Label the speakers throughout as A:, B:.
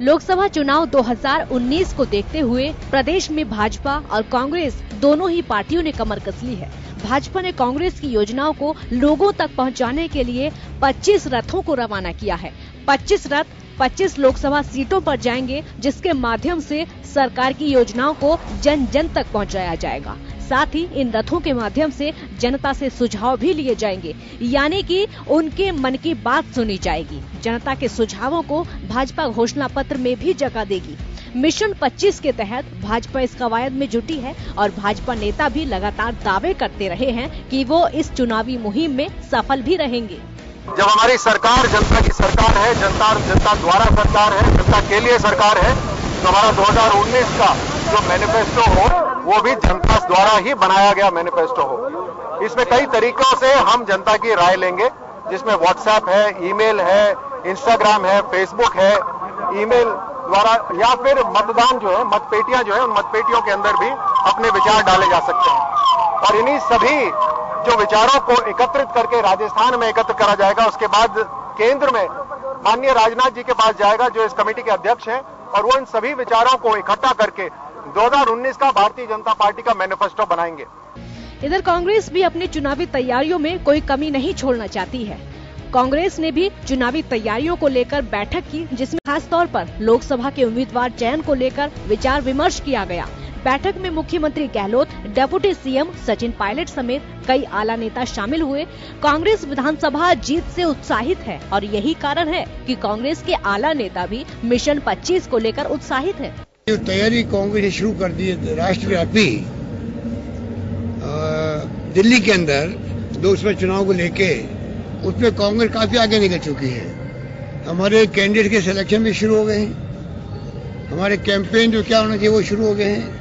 A: लोकसभा चुनाव 2019 को देखते हुए प्रदेश में भाजपा और कांग्रेस दोनों ही पार्टियों ने कमर कस ली है। भाजपा ने कांग्रेस की योजनाओं को लोगों तक पहुंचाने के लिए 25 रथों को रवाना किया है। 25 रथ 25 लोकसभा सीटों पर जाएंगे, जिसके माध्यम से सरकार की योजनाओं को जन जन तक पहुंचाया जाएगा। साथ ही इन रथों के माध्यम से जनता से सुझाव भी लिए जाएंगे, यानी कि उनके मन की बात सुनी जाएगी। जनता के सुझावों को भाजपा घोषणा पत्र में भी जगह देगी। मिशन 25 के तहत भाजपा इस कवायद में जुटी है और भाजपा नेता भी लगातार दावे करते रहे हैं कि वो इस चुनावी मुहिम में सफल भी रहेंगे।
B: जब हमारी सरकार जनता की सरकार है, जनता द्वारा सरकार है, जनता के लिए सरकार है, तो हमारा 2019 का जो मैनिफेस्टो हो वो भी जनता द्वारा ही बनाया गया मैनिफेस्टो हो। इसमें कई तरीकों से हम जनता की राय लेंगे, जिसमें व्हाट्सएप है, ईमेल है, इंस्टाग्राम है, फेसबुक है, ईमेल द्वारा या फिर मतदान जो है, मतपेटियां जो है, उन मतपेटियों के अंदर भी अपने विचार डाले जा सकते हैं। और इन्हीं सभी जो विचारों को एकत्रित करके राजस्थान में एकत्र करा जाएगा, उसके बाद केंद्र में माननीय राजनाथ जी के पास जाएगा, जो इस कमेटी के अध्यक्ष हैं, और वो इन सभी विचारों को इकट्ठा करके 2019 का भारतीय जनता पार्टी का मैनिफेस्टो बनाएंगे।
A: इधर कांग्रेस भी अपनी चुनावी तैयारियों में कोई कमी नहीं छोड़ना चाहती है। कांग्रेस ने भी चुनावी तैयारियों को लेकर बैठक की, जिसमें खास तौर पर लोकसभा के उम्मीदवार चयन को लेकर विचार विमर्श किया गया। बैठक में मुख्यमंत्री गहलोत, डिप्टी सीएम सचिन पायलट समेत कई आला नेता शामिल हुए। कांग्रेस विधानसभा जीत से उत्साहित है और यही कारण है कि कांग्रेस के आला नेता भी मिशन 25 को लेकर उत्साहित है।
C: जो तैयारी कांग्रेस ने शुरू कर दी है राष्ट्रव्यापी, दिल्ली के अंदर लोकसभा चुनाव को लेके, उसमें कांग्रेस काफी आगे निकल चुकी है। हमारे कैंडिडेट के सिलेक्शन भी शुरू हो गए हैं, हमारे कैंपेन जो क्या होना चाहिए वो शुरू हो गए हैं,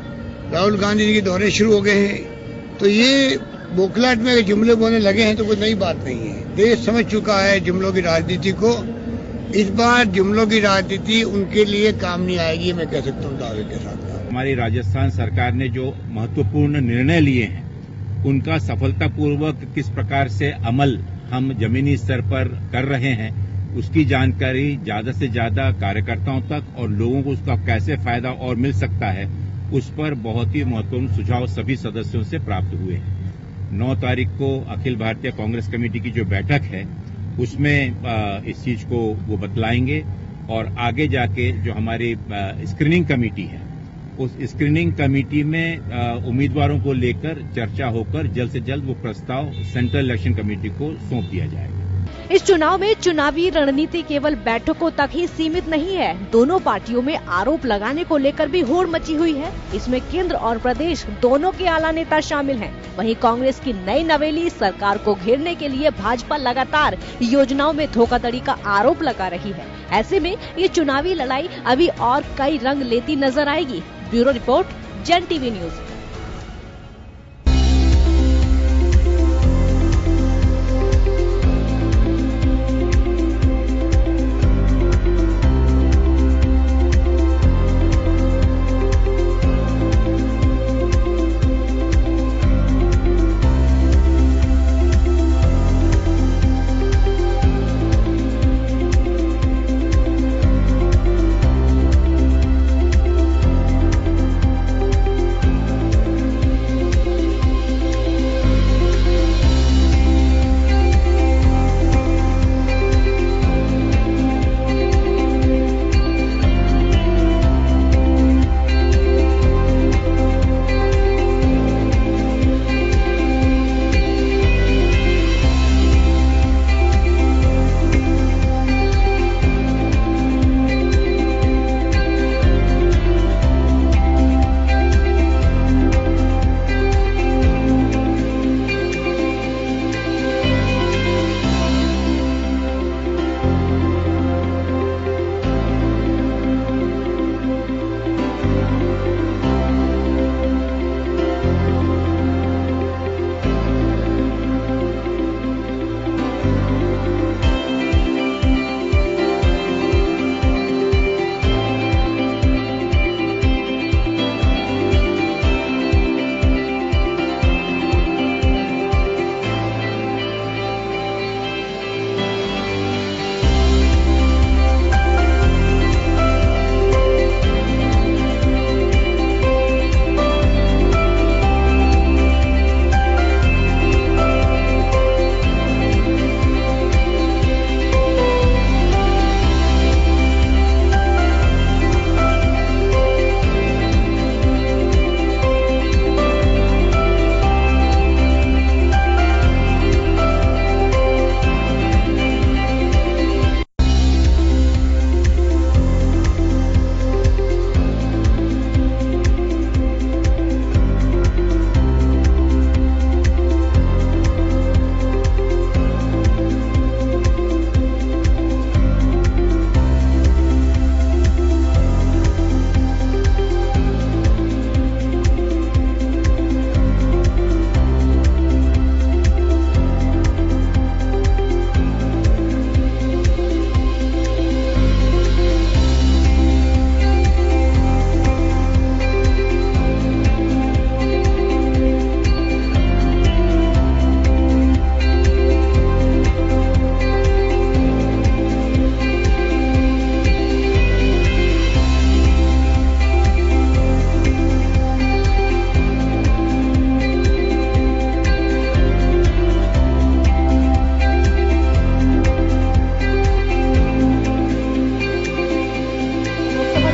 C: राहुल गांधी जी के दौरे शुरू हो गए हैं। तो ये बोखलाहट में जुमले बोलने लगे हैं तो कोई नई बात नहीं है। देश समझ चुका है जुमलों की राजनीति को। इस बार जुमलों की राजनीति उनके लिए काम नहीं आएगी, मैं कह सकता हूँ दावे के साथ।
D: हमारी राजस्थान सरकार ने जो महत्वपूर्ण निर्णय लिए हैं, उनका सफलतापूर्वक किस प्रकार से अमल हम जमीनी स्तर पर कर रहे हैं, उसकी जानकारी ज्यादा से ज्यादा कार्यकर्ताओं तक और लोगों को उसका कैसे फायदा और मिल सकता है, उस पर बहुत ही महत्वपूर्ण सुझाव सभी सदस्यों से प्राप्त हुए हैं। 9 तारीख को अखिल भारतीय कांग्रेस कमेटी की जो बैठक है, उसमें इस चीज को वो बतलाएंगे और आगे जाके जो हमारी स्क्रीनिंग कमेटी है, उस स्क्रीनिंग कमेटी में उम्मीदवारों को लेकर चर्चा होकर जल्द से जल्द वो प्रस्ताव सेंट्रल इलेक्शन कमेटी को सौंप दिया जाएगा।
A: इस चुनाव में चुनावी रणनीति केवल बैठकों तक ही सीमित नहीं है। दोनों पार्टियों में आरोप लगाने को लेकर भी होड़ मची हुई है। इसमें केंद्र और प्रदेश दोनों के आला नेता शामिल हैं। वहीं कांग्रेस की नई नवेली सरकार को घेरने के लिए भाजपा लगातार योजनाओं में धोखाधड़ी का आरोप लगा रही है। ऐसे में ये चुनावी लड़ाई अभी और कई रंग लेती नजर आएगी। ब्यूरो रिपोर्ट, जन टीवी न्यूज।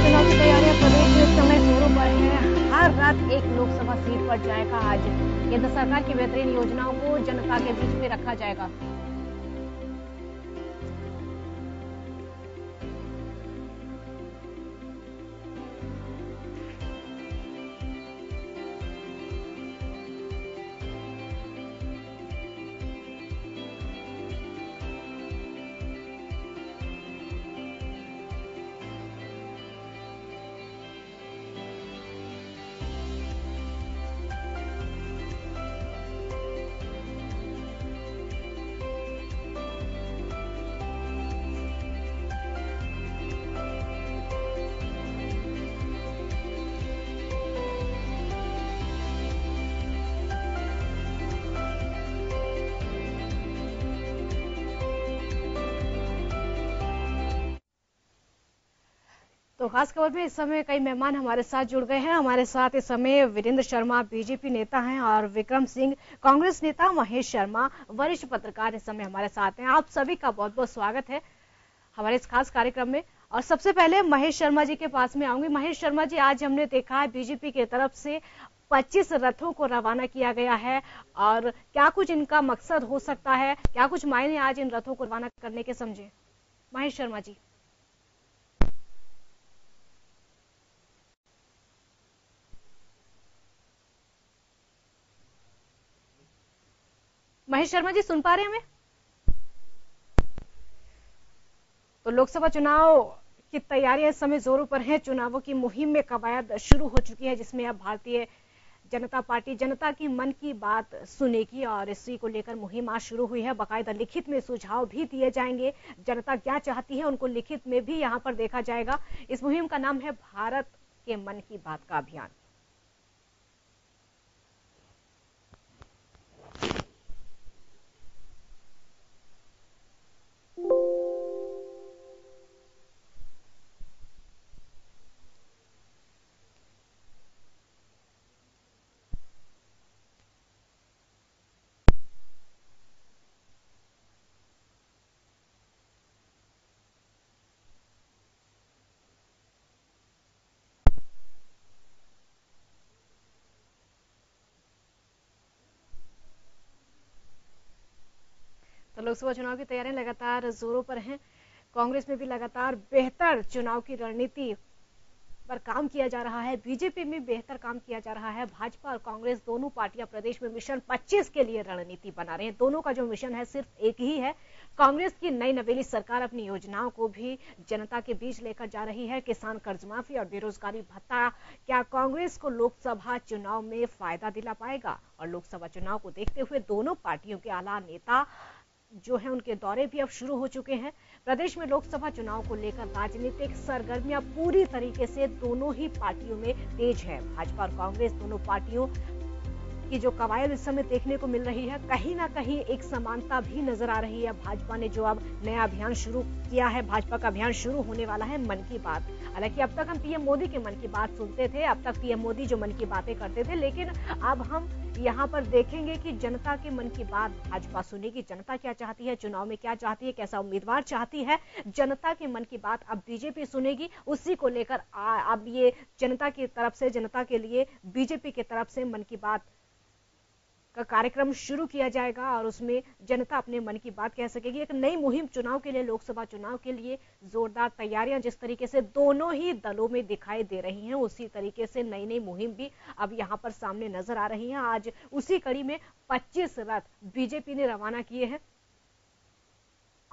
A: चुनाव की तैयारियां प्रदेश में इस समय जोरों पर है। हर रात एक लोकसभा सीट पर जाएगा। आज केंद्र सरकार की बेहतरीन योजनाओं को जनता के बीच में रखा जाएगा। तो खास खबर में इस समय कई मेहमान हमारे साथ जुड़ गए हैं। हमारे साथ इस समय वीरेंद्र शर्मा बीजेपी नेता हैं और विक्रम सिंह कांग्रेस नेता, महेश शर्मा वरिष्ठ पत्रकार इस समय हमारे साथ हैं। आप सभी का बहुत बहुत स्वागत है हमारे इस खास कार्यक्रम में। और सबसे पहले महेश शर्मा जी के पास में आऊंगी। महेश शर्मा जी, आज हमने देखा है बीजेपी की तरफ से 25 रथों को रवाना किया गया है, और क्या कुछ इनका मकसद हो सकता है, क्या कुछ मायने आज इन रथों को रवाना करने के समझे? महेश शर्मा जी। महेश शर्मा जी सुन पा रहे हैं हमें? तो लोकसभा चुनाव की तैयारियां इस समय जोरों पर हैं। चुनावों की मुहिम में कवायद शुरू हो चुकी है, जिसमें अब भारतीय जनता पार्टी जनता की मन की बात सुनेगी और इसी को लेकर मुहिम आज शुरू हुई है। बाकायदा लिखित में सुझाव भी दिए जाएंगे। जनता क्या चाहती है उनको लिखित में भी यहां पर देखा जाएगा। इस मुहिम का नाम है भारत के मन की बात का अभियान। तो लोकसभा चुनाव की तैयारियां लगातार जोरों पर हैं। कांग्रेस में भी लगातार बेहतर चुनाव की रणनीति पर काम किया जा रहा है। बीजेपी में बेहतर काम किया जा रहा है। भाजपा और कांग्रेस दोनों पार्टियां प्रदेश में मिशन 25 के लिए रणनीति बना रहे हैं। दोनों का जो मिशन है सिर्फ एक ही है। कांग्रेस की नई नवेली सरकार अपनी योजनाओं को भी जनता के बीच लेकर जा रही है। किसान कर्ज माफी और बेरोजगारी भत्ता क्या कांग्रेस को लोकसभा चुनाव में फायदा दिला पाएगा? और लोकसभा चुनाव को देखते हुए दोनों पार्टियों के आला नेता जो है उनके दौरे भी अब शुरू हो चुके हैं। प्रदेश में लोकसभा चुनाव को लेकर राजनीतिक सरगर्मियां पूरी तरीके से दोनों ही पार्टियों में तेज है। भाजपा और कांग्रेस दोनों पार्टियों की जो कवायद इस समय देखने को मिल रही है, कहीं ना कहीं एक समानता भी नजर आ रही है। भाजपा ने जो अब नया अभियान शुरू किया है, भाजपा का अभियान शुरू होने वाला है मन की बात। हालांकि अब तक हम पीएम मोदी के मन की बात सुनते थे, अब तक पीएम मोदी जो मन की बातें करते थे, लेकिन अब हम यहाँ पर देखेंगे कि जनता के मन की बात भाजपा सुनेगी। जनता क्या चाहती है, चुनाव में क्या चाहती है, कैसा उम्मीदवार चाहती है, जनता के मन की बात अब बीजेपी सुनेगी। उसी को लेकर अब ये जनता की तरफ से, जनता के लिए बीजेपी की तरफ से मन की बात का कार्यक्रम शुरू किया जाएगा और उसमें जनता अपने मन की बात कह सकेगी। एक नई मुहिम चुनाव के लिए, लोकसभा चुनाव के लिए जोरदार तैयारियां जिस तरीके से दोनों ही दलों में दिखाई दे रही हैं, उसी तरीके से नई नई मुहिम भी अब यहां पर सामने नजर आ रही हैं। आज उसी कड़ी में 25 रथ बीजेपी ने रवाना किए हैं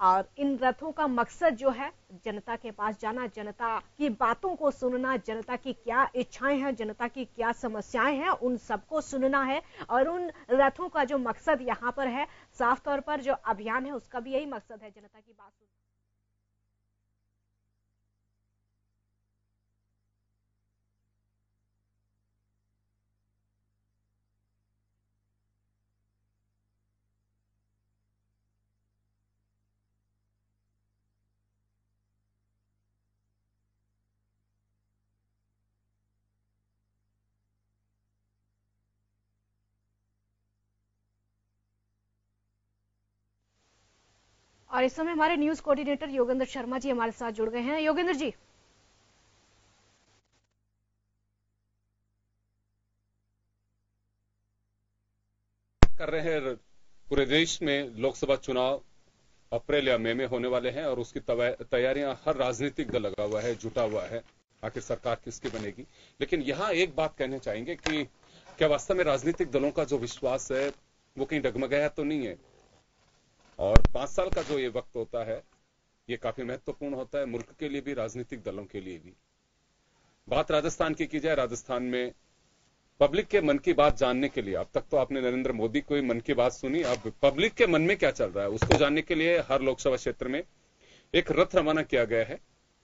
A: और इन रथों का मकसद जो है जनता के पास जाना, जनता की बातों को सुनना, जनता की क्या इच्छाएं हैं, जनता की क्या समस्याएं हैं, उन सबको सुनना है। और उन रथों का जो मकसद यहाँ पर है, साफ तौर पर जो अभियान है उसका भी यही मकसद है, जनता की बात सुनना। और इस समय हमारे न्यूज कोऑर्डिनेटर योगेंद्र शर्मा जी हमारे साथ जुड़ गए हैं। योगेंद्र जी,
E: कर रहे हैं, पूरे देश में लोकसभा चुनाव अप्रैल या मई में होने वाले हैं और उसकी तैयारियां हर राजनीतिक दल लगा हुआ है, जुटा हुआ है, आखिर सरकार किसकी बनेगी। लेकिन यहां एक बात कहना चाहेंगे कि क्या वास्तव में राजनीतिक दलों का जो विश्वास है वो कहीं डगमगाया तो नहीं है। और 5 साल का जो ये वक्त होता है ये काफी महत्वपूर्ण होता है, मुल्क के लिए भी, राजनीतिक दलों के लिए भी। बात राजस्थान की जाए, राजस्थान में पब्लिक के मन की बात जानने के लिए, अब तक तो आपने नरेंद्र मोदी को मन की बात सुनी, अब पब्लिक के मन में क्या चल रहा है उसको जानने के लिए हर लोकसभा क्षेत्र में एक रथ रवाना किया गया है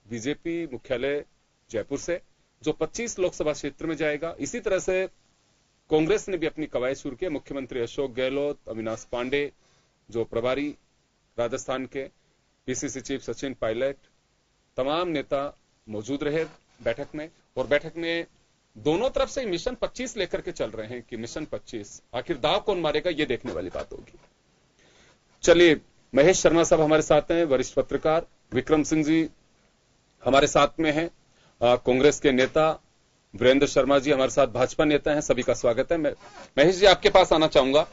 E: बीजेपी मुख्यालय जयपुर से, जो 25 लोकसभा क्षेत्र में जाएगा। इसी तरह से कांग्रेस ने भी अपनी कवायद शुरू की। मुख्यमंत्री अशोक गहलोत, अविनाश पांडे जो प्रभारी राजस्थान के, पीसीसी चीफ सचिन पायलट, तमाम नेता मौजूद रहे बैठक में। और बैठक में दोनों तरफ से मिशन 25 लेकर के चल रहे हैं कि मिशन 25 आखिर दाव कौन मारेगा, ये देखने वाली बात होगी। चलिए, महेश शर्मा साहब हमारे साथ हैं, वरिष्ठ पत्रकार। विक्रम सिंह जी हमारे साथ में हैं, कांग्रेस के नेता। वीरेंद्र शर्मा जी हमारे साथ भाजपा नेता हैं। सभी का स्वागत है। मैं महेश जी आपके पास आना चाहूंगा।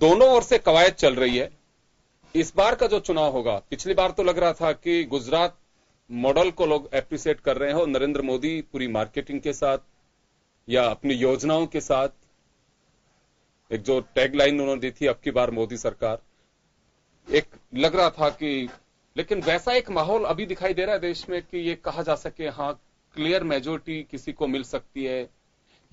E: दोनों ओर से कवायद चल रही है। इस बार का जो चुनाव होगा, पिछली बार तो लग रहा था कि गुजरात मॉडल को लोग एप्रिशिएट कर रहे हैं और नरेंद्र मोदी पूरी मार्केटिंग के साथ या अपनी योजनाओं के साथ, एक जो टैगलाइन उन्होंने दी थी अब की बार मोदी सरकार, एक लग रहा था कि, लेकिन वैसा एक माहौल अभी दिखाई दे रहा है देश में कि ये कहा जा सके हाँ क्लियर मेजोरिटी किसी को मिल सकती है,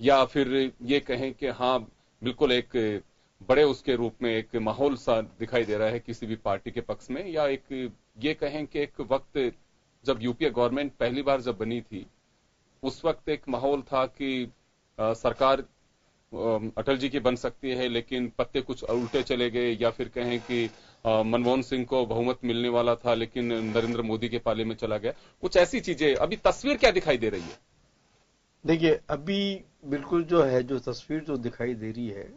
E: या फिर ये कहें कि हाँ बिल्कुल एक बड़े उसके रूप में एक माहौल सा दिखाई दे रहा है किसी भी पार्टी के पक्ष में, या एक ये कहें कि एक वक्त जब यूपीए गवर्नमेंट पहली बार जब बनी थी उस वक्त एक माहौल था कि सरकार अटल जी की बन सकती है, लेकिन पत्ते कुछ उल्टे चले गए, या फिर कहें कि मनमोहन सिंह को बहुमत मिलने वाला था लेकिन नरेंद्र मोदी के पाले में चला गया। कुछ ऐसी चीजें, अभी तस्वीर क्या दिखाई दे रही है?
F: देखिए, अभी बिल्कुल जो है, जो तस्वीर जो दिखाई दे रही है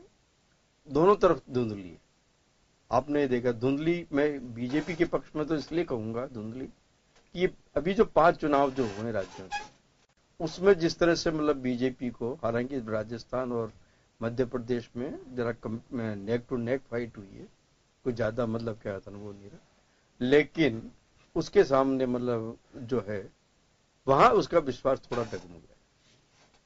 F: दोनों तरफ धुंधली है। आपने देखा धुंधली, मैं बीजेपी के पक्ष में तो इसलिए कहूंगा धुंधली कि ये अभी जो 5 चुनाव जो हुए राज्यों में, उसमें जिस तरह से मतलब बीजेपी को, हालांकि राजस्थान और मध्य प्रदेश में जरा नेक टू नेक फाइट हुई है, कोई ज्यादा मतलब क्या था वो नहीं रहा, लेकिन उसके सामने मतलब जो है वहां उसका विश्वास थोड़ा डगमग गया,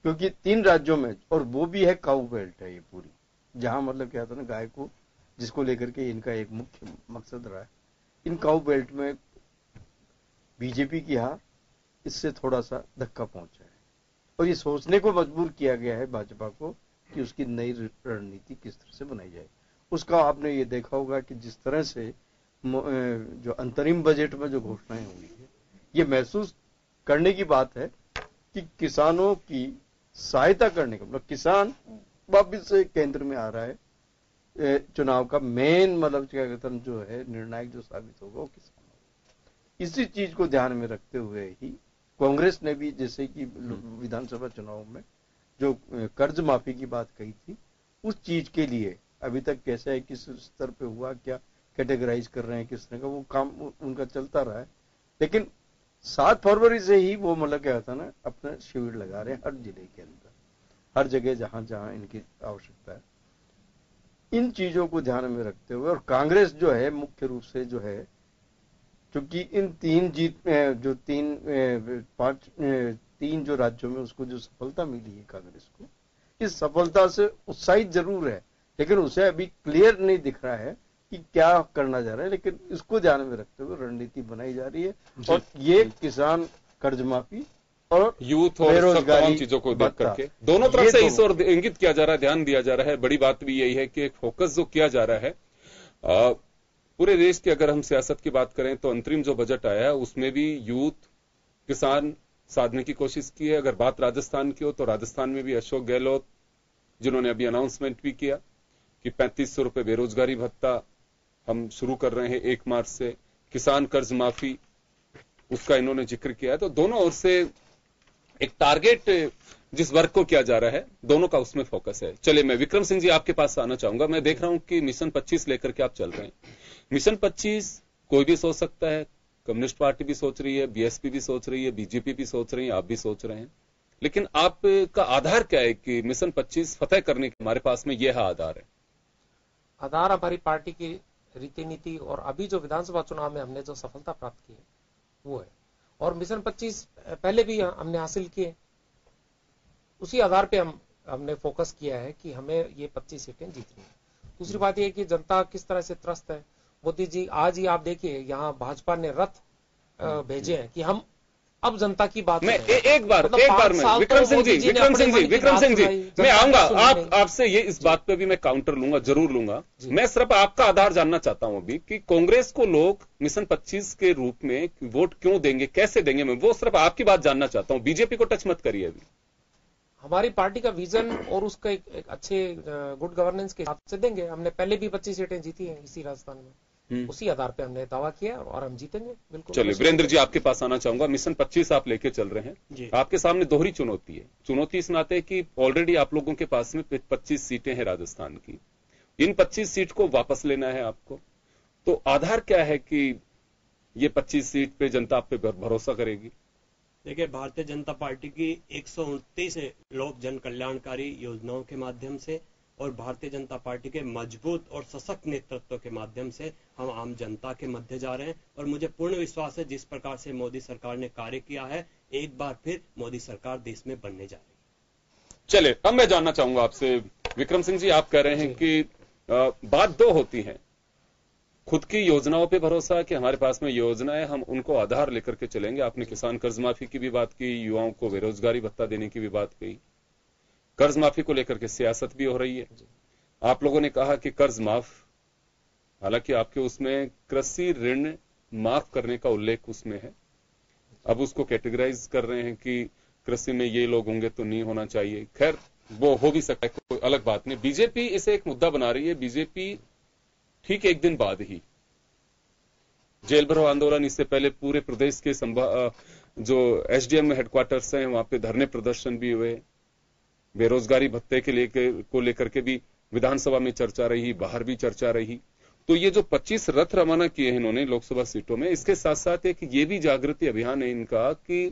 F: क्योंकि 3 राज्यों में, और वो भी है काऊ बेल्ट है ये पूरी, जहां मतलब क्या था ना गाय को, जिसको लेकर के इनका एक मुख्य मकसद रहा है। इन काऊ बेल्ट में बीजेपी की हार इससे थोड़ा सा धक्का पहुंचा है और ये सोचने को मजबूर किया गया है भाजपा को कि उसकी नई रणनीति किस तरह से बनाई जाए। उसका आपने ये देखा होगा कि जिस तरह से जो अंतरिम बजट में जो घोषणाएं हुई है, ये महसूस करने की बात है कि किसानों की सहायता करने का मतलब किसान वापिस से केंद्र में आ रहा है। चुनाव का मेन मतलब क्या कहते हैं जो है निर्णायक जो साबित होगा वो किसान होगा। इसी चीज को ध्यान में रखते हुए ही कांग्रेस ने भी, जैसे कि विधानसभा चुनाव में जो कर्ज माफी की बात कही थी, उस चीज के लिए अभी तक कैसा है, किस स्तर पे हुआ, क्या कैटेगराइज कर रहे हैं, किस तरह का वो काम उनका चलता रहा है, लेकिन 7 फरवरी से ही वो मतलब क्या होता है ना अपना शिविर लगा रहे हैं हर जिले के अंदर, हर जगह जहां जहां इनकी आवश्यकता है। इन चीजों को ध्यान में रखते हुए, और कांग्रेस जो है मुख्य रूप से जो है, क्योंकि इन 3 जो राज्यों में उसको जो सफलता मिली है कांग्रेस को, इस सफलता से उत्साहित जरूर है, लेकिन उसे अभी क्लियर नहीं दिख रहा है कि क्या करना जा रहा है, लेकिन इसको ध्यान में रखते हुए रणनीति बनाई जा रही है। और ये किसान कर्ज माफी और
E: यूथ और तमाम चीजों को देख करके दोनों तरफ से इस ओर इंगित किया जा रहा है, ध्यान दिया जा रहा है। बड़ी बात भी यही है कि एक फोकस जो किया जा रहा है पूरे देश की, अगर हम सियासत की बात करें तो अंतरिम जो बजट आया है उसमें भी यूथ, किसान साधने की कोशिश की है। अगर बात राजस्थान की हो तो राजस्थान में भी अशोक गहलोत जिन्होंने अभी अनाउंसमेंट भी किया कि 3500 रुपए बेरोजगारी भत्ता हम शुरू कर रहे हैं 1 मार्च से, किसान कर्ज माफी उसका इन्होंने जिक्र किया है। तो दोनों ओर से एक टारगेट जिस वर्ग को किया जा रहा है, दोनों का उसमें फोकस है। चलिए, मैं विक्रम सिंह जी आपके पास आना चाहूंगा। मैं देख रहा हूं कि मिशन 25 लेकर के आप चल रहे हैं। मिशन 25 कोई भी सोच सकता है, कम्युनिस्ट पार्टी भी सोच रही है, बीएसपी भी सोच रही है, बीजेपी भी सोच रही है, आप भी सोच रहे हैं, लेकिन आपका आधार क्या है कि मिशन 25 फतेह करने के हमारे पास में यह आधार है?
G: आधार हमारी पार्टी की रीति नीति और अभी जो विधानसभा चुनाव में हमने जो सफलता प्राप्त की है वो है, और मिशन 25 पहले भी हमने हासिल किए, उसी आधार पे हमने फोकस किया है कि हमें ये 25 सीटें जीतनी है। दूसरी बात यह कि जनता किस तरह से त्रस्त है। मोदी जी आज ही आप देखिए यहाँ भाजपा ने रथ भेजे हैं कि हम अब जनता की बात
E: मैं एक बार में विक्रम सिंह जी मैं आऊंगा आपसे ये इस बात पे भी मैं काउंटर लूंगा, जरूर लूंगा। मैं सिर्फ आपका आधार जानना चाहता हूं अभी कि कांग्रेस को लोग मिशन 25 के रूप में वोट क्यों देंगे, कैसे देंगे, मैं वो सिर्फ आपकी बात जानना चाहता हूं। बीजेपी को टच मत करिए अभी।
G: हमारी पार्टी का विजन और उसका एक अच्छे गुड गवर्नेंस के हिसाब से देंगे। हमने पहले भी 25 सीटें जीती हैं इसी राजस्थान में, उसी आधार पे हमने दावा किया और हम जीतेंगे बिल्कुल।
E: चलिए वीरेंद्र जी आपके पास आना चाहूंगा। मिशन 25 आप लेके चल रहे हैं, आपके सामने दोहरी चुनौती है। चुनौती इस नाते कि ऑलरेडी आप लोगों के पास में 25 सीटें हैं राजस्थान की, इन 25 सीट को वापस लेना है आपको, तो आधार क्या है कि ये 25 सीट पे जनता आप पे भरोसा करेगी?
H: देखिए, भारतीय जनता पार्टी की 129 लोक जन कल्याणकारी योजनाओं के माध्यम से और भारतीय जनता पार्टी के मजबूत और सशक्त नेतृत्व के माध्यम से हम आम जनता के मध्य जा रहे हैं, और मुझे पूर्ण विश्वास है जिस प्रकार से मोदी सरकार ने कार्य किया है, एक बार फिर मोदी सरकार देश में बनने जा रही है।
E: चलिए, अब मैं जानना चाहूंगा आपसे विक्रम सिंह जी, आप कह रहे हैं कि बात दो होती है, खुद की योजनाओं पे भरोसा कि हमारे पास में योजना है, हम उनको आधार लेकर के चलेंगे। आपने किसान कर्ज माफी की भी बात की, युवाओं को बेरोजगारी भत्ता देने की भी बात कही, कर्ज माफी को लेकर के सियासत भी हो रही है। आप लोगों ने कहा कि कर्ज माफ, हालांकि आपके उसमें कृषि ऋण माफ करने का उल्लेख उसमें है, अब उसको कैटेगराइज कर रहे हैं कि कृषि में ये लोग होंगे तो नहीं होना चाहिए। खैर वो हो भी सकता है, कोई अलग बात नहीं। बीजेपी इसे एक मुद्दा बना रही है। बीजेपी ठीक एक दिन बाद ही जेल भरो आंदोलन, इससे पहले पूरे प्रदेश के जो एसडीएम हेडक्वार्टर्स हैं वहां पे धरने प्रदर्शन भी हुए, बेरोजगारी भत्ते को लेकर के भी विधानसभा में चर्चा रही, बाहर भी चर्चा रही। तो ये जो 25 रथ रवाना किए हैं इन्होंने लोकसभा सीटों में, इसके साथ साथ एक ये भी जागृति अभियान है इनका कि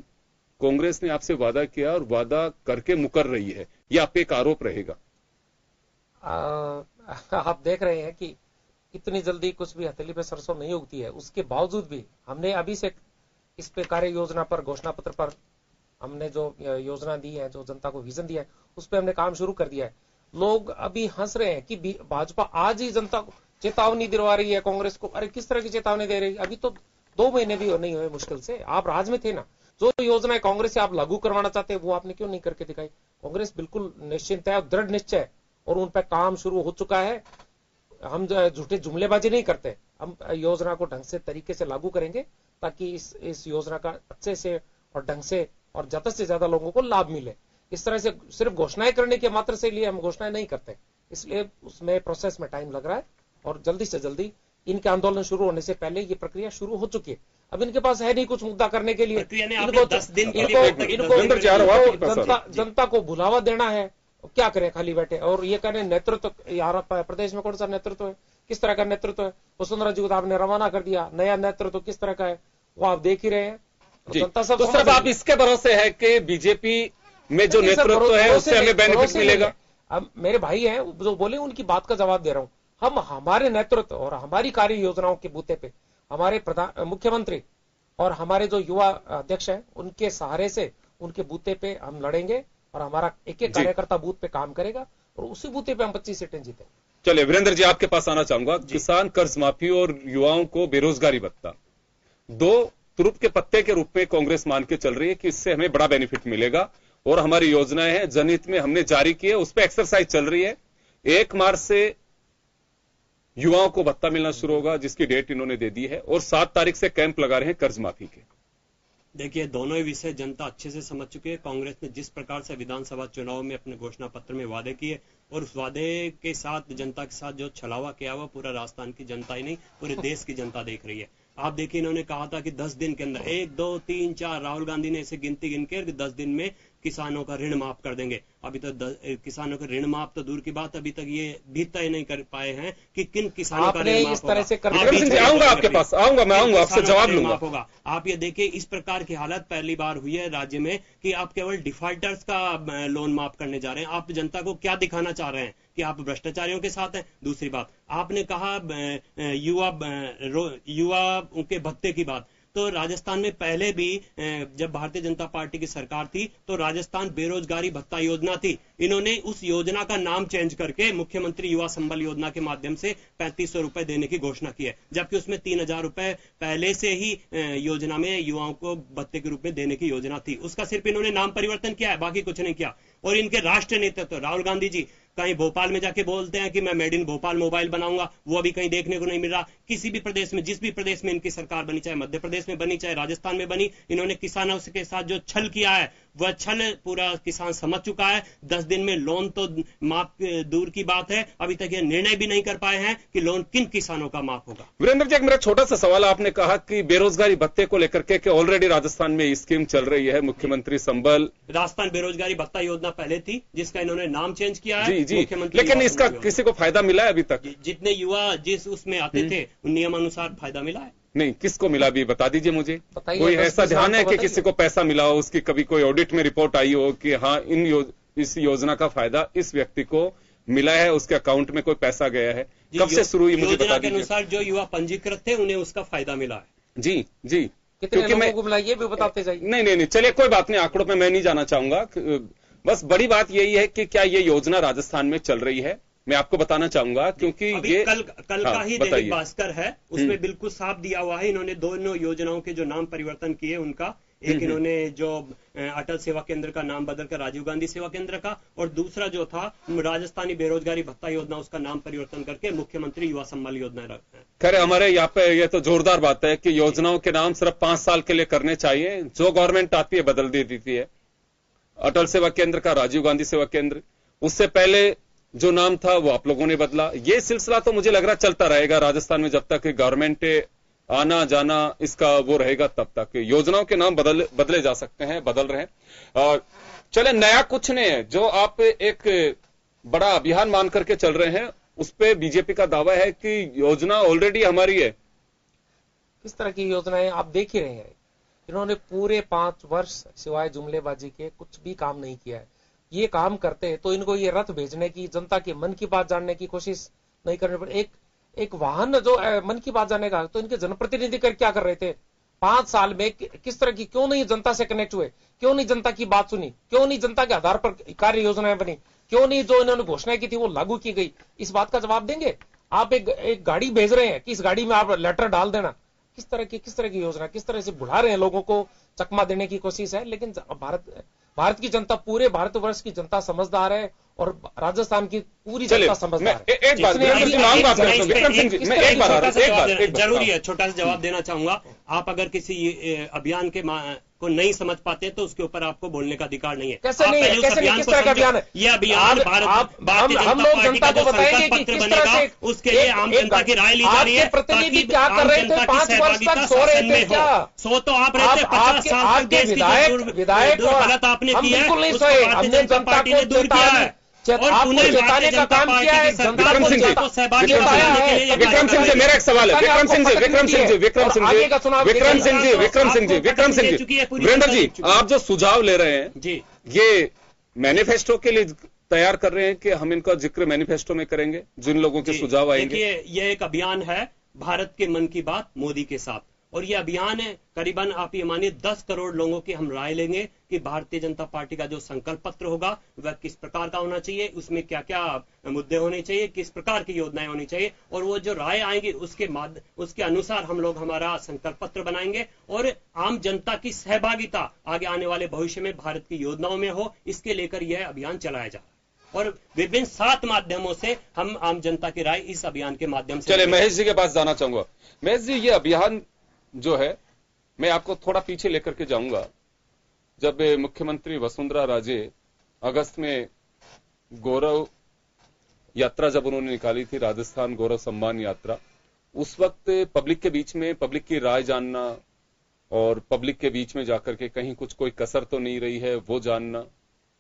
E: कांग्रेस ने आपसे वादा किया और वादा करके मुकर रही है, ये आप पे एक आरोप रहेगा।
G: आप देख रहे हैं कि इतनी जल्दी कुछ भी हथेली पे सरसों नहीं उगती है, उसके बावजूद भी हमने अभी से इस पे कार्य योजना पर, घोषणा पत्र पर हमने जो योजना दी है, जो जनता को विजन दिया है, उस पर हमने काम शुरू कर दिया है। लोग अभी हंस रहे हैं कि भाजपा आज ही जनता को चेतावनी दिलवा रही है कांग्रेस को। अरे किस तरह की चेतावनी दे रही है? अभी तो 2 महीने भी नहीं हुए मुश्किल से, आप राज में थे ना। जो योजना कांग्रेस से आप लागू करवाना चाहते हैं वो आपने क्यों नहीं करके दिखाई? कांग्रेस बिल्कुल निश्चिंत है, दृढ़ निश्चय है और उन पर काम शुरू हो चुका है। हम झूठे जुमलेबाजी नहीं करते, हम योजना को ढंग से तरीके से लागू करेंगे ताकि इस योजना का अच्छे से और ढंग से और ज्यादा से ज्यादा लोगों को लाभ मिले। इस तरह से सिर्फ घोषणाएं करने के मात्र से लिए हम घोषणाएं नहीं करते, इसलिए उसमें प्रोसेस में टाइम लग रहा है और जल्दी से जल्दी इनके आंदोलन शुरू होने से पहले ये प्रक्रिया शुरू हो चुकी है। अब इनके पास है नहीं कुछ मुद्दा करने के लिए, जनता को बुलावा देना है, क्या करें खाली बैठे और ये करें। नेतृत्व यार प्रदेश में कौन सा नेतृत्व है, किस तरह का नेतृत्व है? वसुंधरा जी को आपने रवाना कर दिया, नया नेतृत्व किस तरह का है वो आप देख ही रहे हैं। जनता सब
E: तो सिर्फ आप इसके भरोसे है कि बीजेपी में जो नेतृत्व है उससे हमें बेनिफिट मिलेगा?
G: अब मेरे भाई हैं जो बोले, उनकी बात का जवाब दे रहा हूं। हम हमारे नेतृत्व और हमारी कार्य योजनाओं के बूते पे हमारे मुख्यमंत्री और हमारे जो युवा अध्यक्ष हैं उनके सहारे से उनके बूते पे हम लड़ेंगे और हमारा एक एक कार्यकर्ता बूथ पे काम करेगा और उसी बूते पे हम 25 सीटें जीतेंगे।
E: चलिए वीरेंद्र जी आपके पास आना चाहूंगा। किसान कर्ज माफी और युवाओं को बेरोजगारी भत्ता, 2 तुरुप के पत्ते के रूप में कांग्रेस मान के चल रही है कि इससे हमें बड़ा बेनिफिट मिलेगा और हमारी योजनाएं हैं जनहित में हमने जारी की है, उस पर एक्सरसाइज चल रही है। 1 मार्च से युवाओं को भत्ता मिलना शुरू होगा जिसकी डेट इन्होंने दे दी है और 7 तारीख से कैंप लगा रहे हैं कर्ज माफी के।
H: देखिए, दोनों ही विषय जनता अच्छे से समझ चुकी है। कांग्रेस ने जिस प्रकार से विधानसभा चुनाव में अपने घोषणा पत्र में वादे किए और उस वादे के साथ जनता के साथ जो छलावा किया हुआ पूरा राजस्थान की जनता ही नहीं पूरे देश की जनता देख रही है। आप देखिए, इन्होंने कहा था कि 10 दिन के अंदर 1 2 3 4 राहुल गांधी ने ऐसे गिनती गिन के 10 दिन में किसानों का ऋण माफ कर देंगे। अभी तक किसानों का ऋण माफ तो दूर की बात, अभी तक ये भी तय नहीं कर पाए हैं कि किन किसानों का ऋण माफ होगा।
E: विक्रम सिंह जी, आऊंगा आपके पास, आऊंगा, मैं आऊंगा, आपसे जवाब लूंगा।
H: होगा। आप ये देखिए, इस प्रकार की हालत पहली बार हुई है राज्य में कि आप केवल डिफॉल्टर्स का लोन माफ करने जा रहे हैं। आप जनता को क्या दिखाना चाह रहे हैं कि आप भ्रष्टाचारियों के साथ हैं? दूसरी बात, आपने कहा युवा के भत्ते की बात, तो राजस्थान में पहले भी जब भारतीय जनता पार्टी की सरकार थी तो राजस्थान बेरोजगारी भत्ता योजना थी। इन्होंने उस योजना का नाम चेंज करके मुख्यमंत्री युवा संबल योजना के माध्यम से 3500 रुपए देने की घोषणा की है, जबकि उसमें 3000 रुपए पहले से ही योजना में युवाओं को भत्ते के रूप में देने की योजना थी। उसका सिर्फ इन्होंने नाम परिवर्तन किया है, बाकी कुछ नहीं किया। और इनके राष्ट्रीय नेतृत्व राहुल गांधी जी कहीं भोपाल में जाके बोलते हैं कि मैं मेड इन भोपाल मोबाइल बनाऊंगा, वो अभी कहीं देखने को नहीं मिल रहा। किसी भी प्रदेश में, जिस भी प्रदेश में इनकी सरकार बनी, चाहे मध्य प्रदेश में बनी, चाहे राजस्थान में बनी, इन्होंने किसानों के साथ जो छल किया है वह छल पूरा किसान समझ चुका है। 10 दिन में लोन तो माफ दूर की बात है, अभी तक ये निर्णय भी नहीं कर पाए हैं कि लोन किन किसानों का माफ होगा।
E: वीरेंद्र जी, मेरा छोटा सा सवाल, आपने कहा कि बेरोजगारी भत्ते को लेकर के ऑलरेडी राजस्थान में स्कीम चल रही है, मुख्यमंत्री संबल
H: राजस्थान बेरोजगारी भत्ता योजना पहले थी, जिसका इन्होंने नाम चेंज किया है।
E: जी, लेकिन इसका किसी को फायदा मिला है अभी तक?
H: जितने युवा जिस उसमें आते थे उन नियमानुसार फायदा मिला है।
E: नहीं, किसको मिला भी बता दीजिए मुझे। कोई ऐसा ध्यान है कि किसी को पैसा मिला हो, उसकी कभी कोई ऑडिट में रिपोर्ट आई हो कि हाँ इस योजना का फायदा इस व्यक्ति को मिला है, उसके अकाउंट में कोई पैसा गया है? कब से शुरू हुई मुझे बता दीजिए।
H: योजना के अनुसार जो युवा पंजीकृत थे उन्हें उसका फायदा मिला है।
E: जी,
G: कितने लोगों को मिला ये भी बताते जाइए।
E: नहीं, चलिए कोई बात नहीं, आंकड़ों में मैं नहीं जाना चाहूंगा। बस बड़ी बात यही है कि क्या ये योजना राजस्थान में चल रही है, मैं आपको बताना चाहूंगा, क्योंकि ये
H: कल का ही दैनिक भास्कर है, उसमें बिल्कुल साफ दिया हुआ है। इन्होंने दोनों योजनाओं के जो नाम परिवर्तन किए उनका, एक इन्होंने जो अटल सेवा केंद्र का नाम बदलकर राजीव गांधी सेवा केंद्र का, और दूसरा जो था राजस्थानी बेरोजगारी भत्ता योजना, उसका नाम परिवर्तन करके मुख्यमंत्री युवा संबल योजना रखा है।
E: खैर, हमारे यहाँ पे ये तो जोरदार बात है कि योजनाओं के नाम सिर्फ 5 साल के लिए करने चाहिए। जो गवर्नमेंट आती है बदल देती है। अटल सेवा केंद्र का राजीव गांधी सेवा केंद्र, उससे पहले जो नाम था वो आप लोगों ने बदला। ये सिलसिला तो मुझे लग रहा चलता रहेगा राजस्थान में, जब तक गवर्नमेंट आना जाना इसका वो रहेगा, तब तक योजनाओं के नाम बदले जा सकते हैं, बदल रहे हैं। और चले, नया कुछ नहीं है। जो आप एक बड़ा अभियान मान करके चल रहे हैं, उस पे बीजेपी का दावा है कि योजना ऑलरेडी हमारी है।
G: किस तरह की योजनाएं आप देख ही रहे हैं। इन्होंने पूरे 5 वर्ष सिवाय जुमलेबाजी के कुछ भी काम नहीं किया है। ये काम करते हैं तो इनको ये रथ भेजने की, जनता के मन की बात जानने की कोशिश नहीं करनी पड़ी। एक वाहन जो मन की बात जानने का, तो इनके जनप्रतिनिधि क्या कर रहे थे 5 साल में? किस तरह की, क्यों नहीं जनता से कनेक्ट हुए, क्यों नहीं जनता की बात सुनी, क्यों नहीं जनता के आधार पर कार्य योजनाएं बनी, क्यों नहीं जो इन्होंने घोषणाएं की थी वो लागू की गई? इस बात का जवाब देंगे। आप एक गाड़ी भेज रहे हैं कि इस गाड़ी में आप लेटर डाल देना, किस तरह की योजना, किस तरह से बुला रहे हैं, लोगों को चकमा देने की कोशिश है। लेकिन भारत की जनता, पूरे भारतवर्ष की जनता समझदार है और राजस्थान की पूरी जनता समझदार है।
E: एक बात विक्रम सिंह जी, मैं एक बार
H: जरूरी है, छोटा सा जवाब देना चाहूंगा। आप अगर किसी अभियान के को नहीं समझ पाते तो उसके ऊपर आपको बोलने का अधिकार नहीं है।
G: कैसे नहीं है? किस तरह का अभियान है
H: ये अभियान? हम लोग जनता को बताएंगे कि किस तरह से उसके लिए आम जनता की राय ली जा रही है।
G: प्रतिनिधि क्या कर रहे थे 5 वर्ष तक? सो रहे थे क्या?
H: सो तो आप रहते 50 साल तक देश की
G: विधायक
H: गलत आपने किया है,
G: बिल्कुल नहीं सोए। हमने जनता को दूर किया है और आपको चेताने का काम किया है।
E: विक्रम सिंह जी, मेरा एक सवाल है। विक्रम सिंह जी, वीरेंद्र जी, आप जो सुझाव ले रहे हैं
H: जी,
E: ये मैनिफेस्टो के लिए तैयार कर रहे हैं कि हम इनका जिक्र मैनिफेस्टो में करेंगे, जिन लोगों के सुझाव आएंगे?
H: देखिए, ये एक अभियान है भारत के मन की बात मोदी के साथ, और ये अभियान है करीबन आप ये मानिए 10 करोड़ लोगों की हम राय लेंगे कि भारतीय जनता पार्टी का जो संकल्प पत्र होगा वह किस प्रकार का होना चाहिए, उसमें क्या क्या मुद्दे होने चाहिए, किस प्रकार की योजनाएं होनी चाहिए, और वो जो राय आएंगी उसके अनुसार हम लोग हमारा संकल्प पत्र बनाएंगे और आम जनता की सहभागिता आगे आने वाले भविष्य में भारत की योजनाओं में हो, इसके लेकर यह अभियान चलाया जा रहा है। और विभिन्न 7 माध्यमों से हम आम जनता की राय इस अभियान के माध्यम से।
E: चले, महेश जी के पास जाना चाहूंगा। महेश जी, ये अभियान जो है, मैं आपको थोड़ा पीछे लेकर के जाऊंगा। जब मुख्यमंत्री वसुंधरा राजे अगस्त में गौरव यात्रा जब उन्होंने निकाली थी, राजस्थान गौरव सम्मान यात्रा, उस वक्त पब्लिक के बीच में पब्लिक की राय जानना, और पब्लिक के बीच में जाकर के कहीं कुछ कोई कसर तो नहीं रही है वो जानना,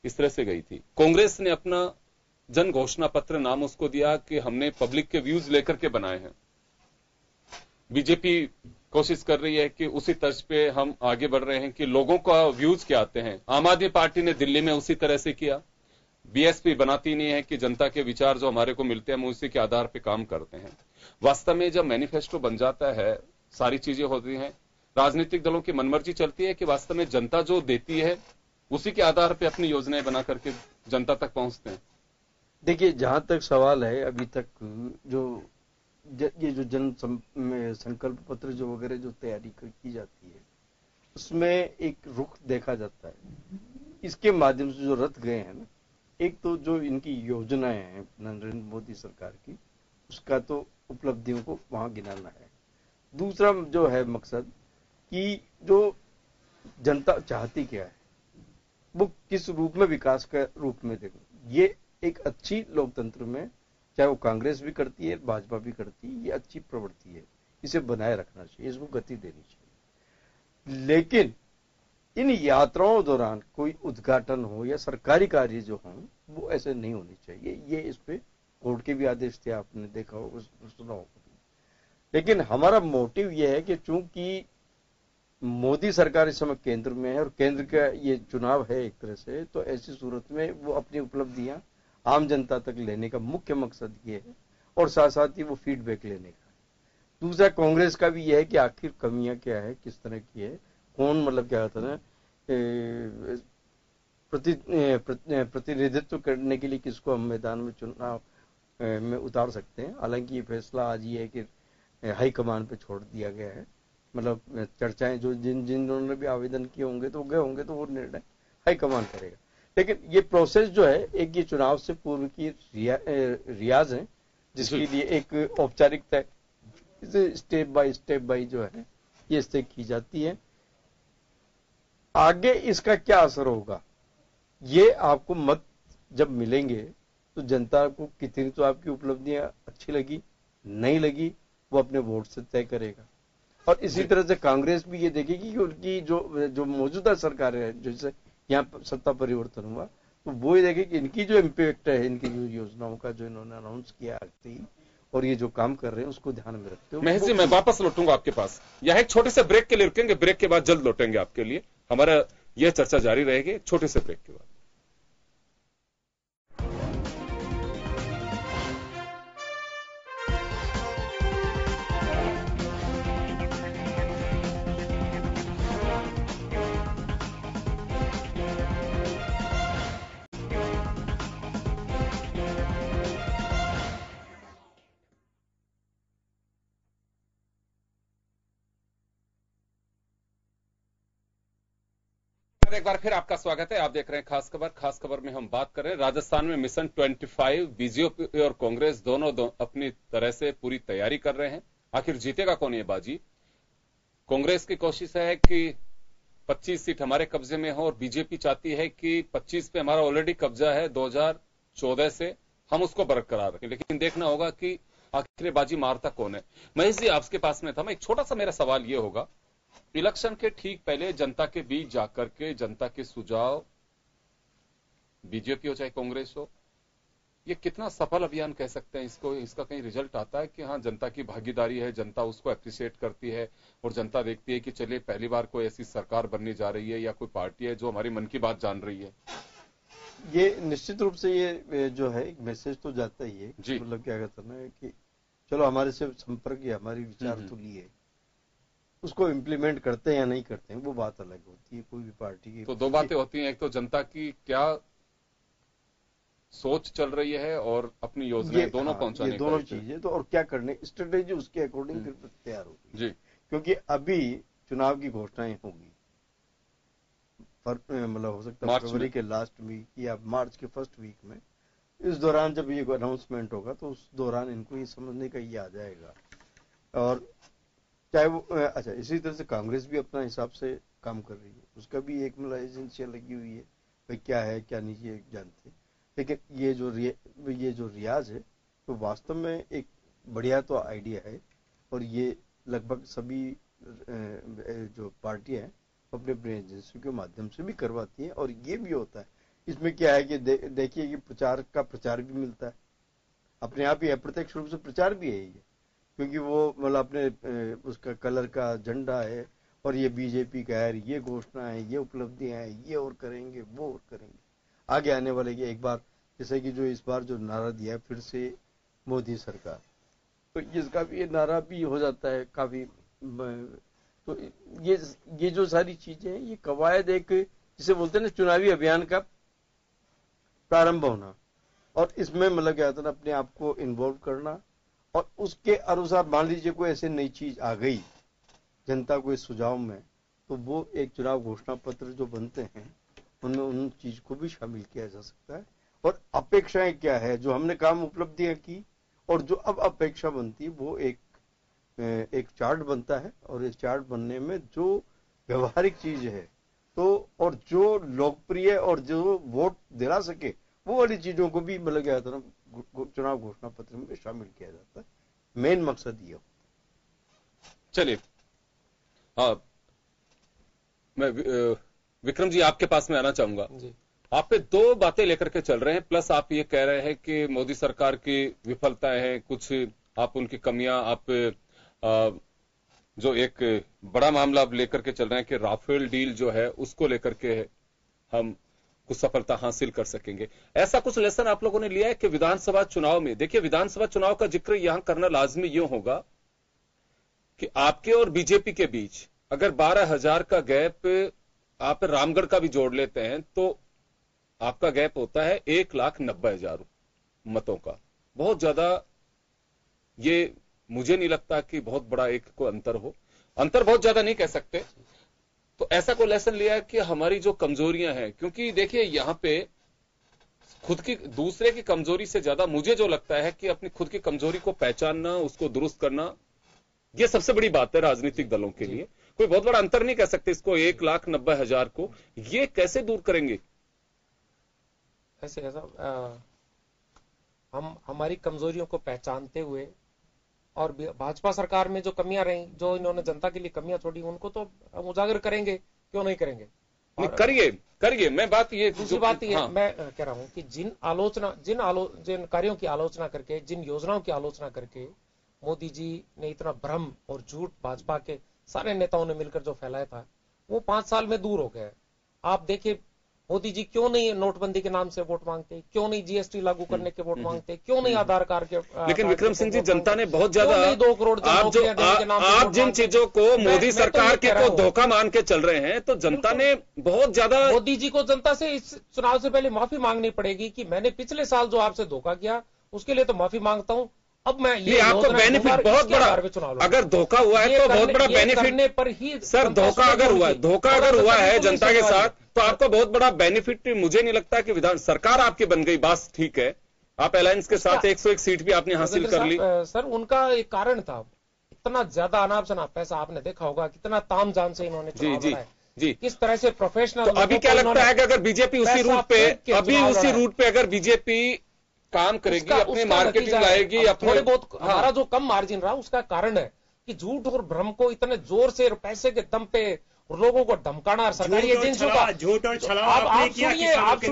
E: इस तरह से गई थी। कांग्रेस ने अपना जन घोषणा पत्र नाम उसको दिया कि हमने पब्लिक के व्यूज लेकर के बनाए हैं। बीजेपी कोशिश कर रही है कि उसी तर्ज पे हम आगे बढ़ रहे हैं कि लोगों का व्यूज क्या आते हैं। आम आदमी पार्टी ने दिल्ली में उसी तरह से किया। बीएसपी बनाती नहीं है कि जनता के विचार जो हमारे को मिलते हैं हम उसी के आधार पे काम करते हैं। वास्तव में जब मैनिफेस्टो बन जाता है, सारी चीजें होती हैं, राजनीतिक दलों की मनमर्जी चलती है कि वास्तव में जनता जो देती है उसी के आधार पे अपनी योजनाएं बना करके जनता तक पहुंचते हैं।
F: देखिए, जहां तक सवाल है, अभी तक ये जो जन संकल्प पत्र जो वगैरह जो तैयारी की जाती है उसमें एक रुख देखा जाता है। इसके माध्यम से जो रथ गए हैं ना, एक तो जो इनकी योजनाएं हैं नरेंद्र मोदी सरकार की, उसका तो उपलब्धियों को वहां गिनाना है। दूसरा जो है मकसद कि जो जनता चाहती क्या है, वो किस रूप में, विकास का रूप में देखो। ये एक अच्छी लोकतंत्र में, चाहे वो कांग्रेस भी करती है, भाजपा भी करती है, ये अच्छी प्रवृत्ति है, इसे बनाए रखना चाहिए, इसको गति देनी चाहिए। लेकिन इन यात्राओं दौरान कोई उद्घाटन हो या सरकारी कार्य जो हो, वो ऐसे नहीं होने चाहिए। ये इस पे कोर्ट के भी आदेश थे, आपने देखा होगा, सुना होगा। लेकिन हमारा मोटिव यह है कि चूंकि मोदी सरकार इस समय केंद्र में है और केंद्र का ये चुनाव है एक तरह से, तो ऐसी सूरत में वो अपनी उपलब्धियां आम जनता तक लेने का मुख्य मकसद ये है, और साथ साथ ही वो फीडबैक लेने का है। दूसरा, कांग्रेस का भी यह है कि आखिर कमियां क्या है, किस तरह की है, कौन, मतलब क्या होता है ना, प्रतिनिधित्व करने के लिए किसको हम मैदान में चुनाव में उतार सकते हैं। हालांकि ये फैसला आज ये है कि हाईकमान पे छोड़ दिया गया है। मतलब चर्चाएं जो जिन्होंने भी आवेदन किए होंगे तो गए होंगे, तो वो निर्णय हाईकमान करेगा। लेकिन ये प्रोसेस जो है, एक ये चुनाव से पूर्व की रियाज है, जिसके लिए एक औपचारिकता स्टेप बाय जो है ये इससे की जाती है। आगे इसका क्या असर होगा, ये आपको मत जब मिलेंगे तो जनता को कितनी तो आपकी उपलब्धियां अच्छी लगी, नहीं लगी, वो अपने वोट से तय करेगा। और इसी तरह से कांग्रेस भी ये देखेगी कि उनकी जो मौजूदा सरकार है, जैसे यहाँ सत्ता परिवर्तन हुआ, तो वो ये देखेगी कि इनकी जो इम्पैक्ट है, इनकी जो योजनाओं का जो इन्होंने अनाउंस किया थी और ये जो काम कर रहे हैं उसको ध्यान में रखते हुए।
E: महेश जी, मैं वापस लौटूंगा आपके पास। यहाँ एक छोटे से ब्रेक के लिए रुकेंगे, ब्रेक के बाद जल्द लौटेंगे आपके लिए। हमारा यह चर्चा जारी रहेगी छोटे से ब्रेक के बाद। एक बार फिर आपका स्वागत है। आप देख रहे हैं खास खबर। खास खबर में हम बात कर रहे हैं राजस्थान में मिशन 25। बीजेपी और कांग्रेस दोनों अपनी तरह से पूरी तैयारी कर रहे हैं। आखिर जीतेगा कौन ये बाजी? कांग्रेस की कोशिश है कि 25 सीट हमारे कब्जे में हो और बीजेपी चाहती है कि 25 पे हमारा ऑलरेडी कब्जा है 2014 से, हम उसको बरकरार रखें। लेकिन देखना होगा कि आखिर बाजी मारता कौन है। महेश जी, आपके पास में था, मैं एक छोटा सा मेरा सवाल ये होगा, इलेक्शन के ठीक पहले जनता के बीच जाकर के जनता के सुझाव, बीजेपी हो चाहे कांग्रेस हो, ये कितना सफल अभियान कह सकते हैं इसको? इसका कहीं रिजल्ट आता है कि हाँ जनता की भागीदारी है, जनता उसको अप्रिशिएट करती है और जनता देखती है कि चलिए पहली बार कोई ऐसी सरकार बनने जा रही है या कोई पार्टी है जो हमारी मन की बात जान रही है?
F: ये निश्चित रूप से ये जो है एक मैसेज तो जाता ही है, मतलब क्या कहते हैं ना कि चलो हमारे से संपर्क या हमारी विचार तो लिए, उसको इम्प्लीमेंट करते हैं या नहीं करते हैं वो बात अलग होती है। कोई भी पार्टी की
E: तो दो बातें होती हैं, एक तो जनता की क्या सोच चल रही है और अपनी योजनाएं दोनों पहुंचाने
F: ये दोनों चीजें तो, और क्या करने स्ट्रेटेजी उसके अकॉर्डिंग फिर तैयार होगी जी। क्योंकि अभी चुनाव की घोषणाएं होगी, मतलब हो सकता है फरवरी के लास्ट वीक या मार्च के फर्स्ट वीक में। इस दौरान जब ये अनाउंसमेंट होगा तो उस दौरान इनको ये समझने का ये आ जाएगा। और चाहे वो अच्छा, इसी तरह से कांग्रेस भी अपना हिसाब से काम कर रही है, उसका भी एक मतलब एजेंसियां लगी हुई है, भाई क्या है क्या नहीं ये जानते। लेकिन ये जो रियाज है तो वास्तव में एक बढ़िया तो आइडिया है और ये लगभग सभी जो पार्टियां हैं अपने अपने एजेंसी के माध्यम से भी करवाती हैं, और ये भी होता है। इसमें क्या है कि देखिए कि प्रचार का प्रचार भी मिलता है, अपने आप ही अप्रत्यक्ष रूप से प्रचार भी है ये, क्योंकि वो मतलब अपने उसका कलर का झंडा है और ये बीजेपी का है, ये घोषणा है, ये उपलब्धियां हैं, ये और करेंगे, वो और करेंगे। आगे आने वाले की एक बार जैसे कि जो इस बार जो नारा दिया है फिर से मोदी सरकार, तो इसका भी ये नारा भी हो जाता है काफी। तो ये जो सारी चीजें हैं, ये कवायद एक जिसे बोलते हैं ना चुनावी अभियान का प्रारंभ होना, और इसमें मतलब क्या होता है अपने आप को इन्वॉल्व करना, और उसके अनुसार मान लीजिए कोई ऐसी नई चीज आ गई जनता को इस सुझाव में, तो वो एक चुनाव घोषणा पत्र जो बनते हैं उनमें उन चीज को भी शामिल किया जा सकता है। और अपेक्षाएं क्या है, जो हमने काम उपलब्धियां की और जो अब अपेक्षा बनती है, वो एक चार्ट बनता है, और इस चार्ट बनने में जो व्यवहारिक चीज है तो, और जो लोकप्रिय और जो वोट दिला सके, वो वाली चीजों को भी मतलब क्या होता है ना चुनाव घोषणा पत्र में शामिल किया जाता है। मेन मकसद ये होता है।
E: चलिए, हाँ, मैं विक्रम जी आपके पास में आना चाहूंगा। आप पे दो बातें लेकर के चल रहे हैं, प्लस आप ये कह रहे हैं कि मोदी सरकार की विफलताएं हैं, कुछ आप उनकी कमियां, आप जो एक बड़ा मामला आप लेकर के चल रहे हैं कि राफेल डील जो है उसको लेकर के हम कुछ सफलता हासिल कर सकेंगे। ऐसा कुछ लेसन आप लोगों ने लिया है कि विधानसभा चुनाव में, देखिए विधानसभा चुनाव का जिक्र यहां करना लाजमी यूं होगा कि आपके और बीजेपी के बीच अगर 12,000 का गैप आप रामगढ़ का भी जोड़ लेते हैं तो आपका गैप होता है 1,90,000 मतों का। बहुत ज्यादा, ये मुझे नहीं लगता कि बहुत बड़ा एक को अंतर हो, अंतर बहुत ज्यादा नहीं कह सकते। तो ऐसा कोई लेसन लिया है कि हमारी जो कमजोरियां हैं, क्योंकि देखिए यहां पे खुद की दूसरे की कमजोरी से ज्यादा मुझे जो लगता है कि अपनी खुद की कमजोरी को पहचानना, उसको दुरुस्त करना, ये सबसे बड़ी बात है राजनीतिक दलों के लिए। कोई बहुत बड़ा अंतर नहीं कह सकते इसको, 1,90,000 को ये कैसे दूर करेंगे?
G: ऐसे हम हमारी कमजोरियों को पहचानते हुए और भाजपा सरकार में जो कमियां रही, जो इन्होंने जनता के लिए कमियां छोड़ी, उनको तो हम उजागर करेंगे, क्यों नहीं करेंगे?
E: करिए। मैं बात ये
G: दूसरी बात ये हाँ। मैं कह रहा हूं कि जिन कार्यों की आलोचना करके, जिन योजनाओं की आलोचना करके मोदी जी ने इतना भ्रम और झूठ भाजपा के सारे नेताओं ने मिलकर जो फैलाया था, वो 5 साल में दूर हो गया है। आप देखिए मोदी जी क्यों नहीं नोटबंदी के नाम से वोट मांगते, क्यों नहीं जीएसटी लागू करने के वोट मांगते, क्यों नहीं आधार कार्ड के।
E: लेकिन विक्रम सिंह जी, जनता ने बहुत ज्यादा
G: 2 करोड़
E: आप जिन चीजों को मोदी सरकार के को धोखा मान के चल रहे हैं, तो जनता ने बहुत ज्यादा,
G: मोदी जी को जनता से इस चुनाव से पहले माफी मांगनी पड़ेगी कि मैंने पिछले साल जो आपसे धोखा किया उसके लिए तो माफी मांगता हूं। अब मैं ये
E: आपको बेनिफिट बहुत बड़ा, अगर धोखा हुआ है तो बहुत बड़ा बेनिफिट
G: पर ही
E: सर, धोखा अगर हुआ है जनता के साथ तो आपको बहुत बड़ा बेनिफिट मुझे नहीं लगता कि विधान सरकार आपकी बन गई, बात ठीक है, आप अलायंस के साथ 101 सीट भी आपने हासिल कर ली।
G: सर उनका एक कारण था, इतना ज्यादा अनाप शनाप पैसा आपने देखा होगा, कितना तामझाम से इन्होंने
E: जी
G: किस तरह से प्रोफेशनल।
E: तो अभी क्या लगता है कि अगर बीजेपी उसी रूट पे अगर बीजेपी काम करेगी, अपनी मार्केटिंग लाएगी,
G: थोड़े बहुत हमारा जो कम मार्जिन रहा उसका कारण है कि झूठ और भ्रम को इतने जोर से पैसे के दम पे लोगों को धमकाना, सरकारी एजेंसियों का
H: झूठ और छला।
G: आप सुनिए, आप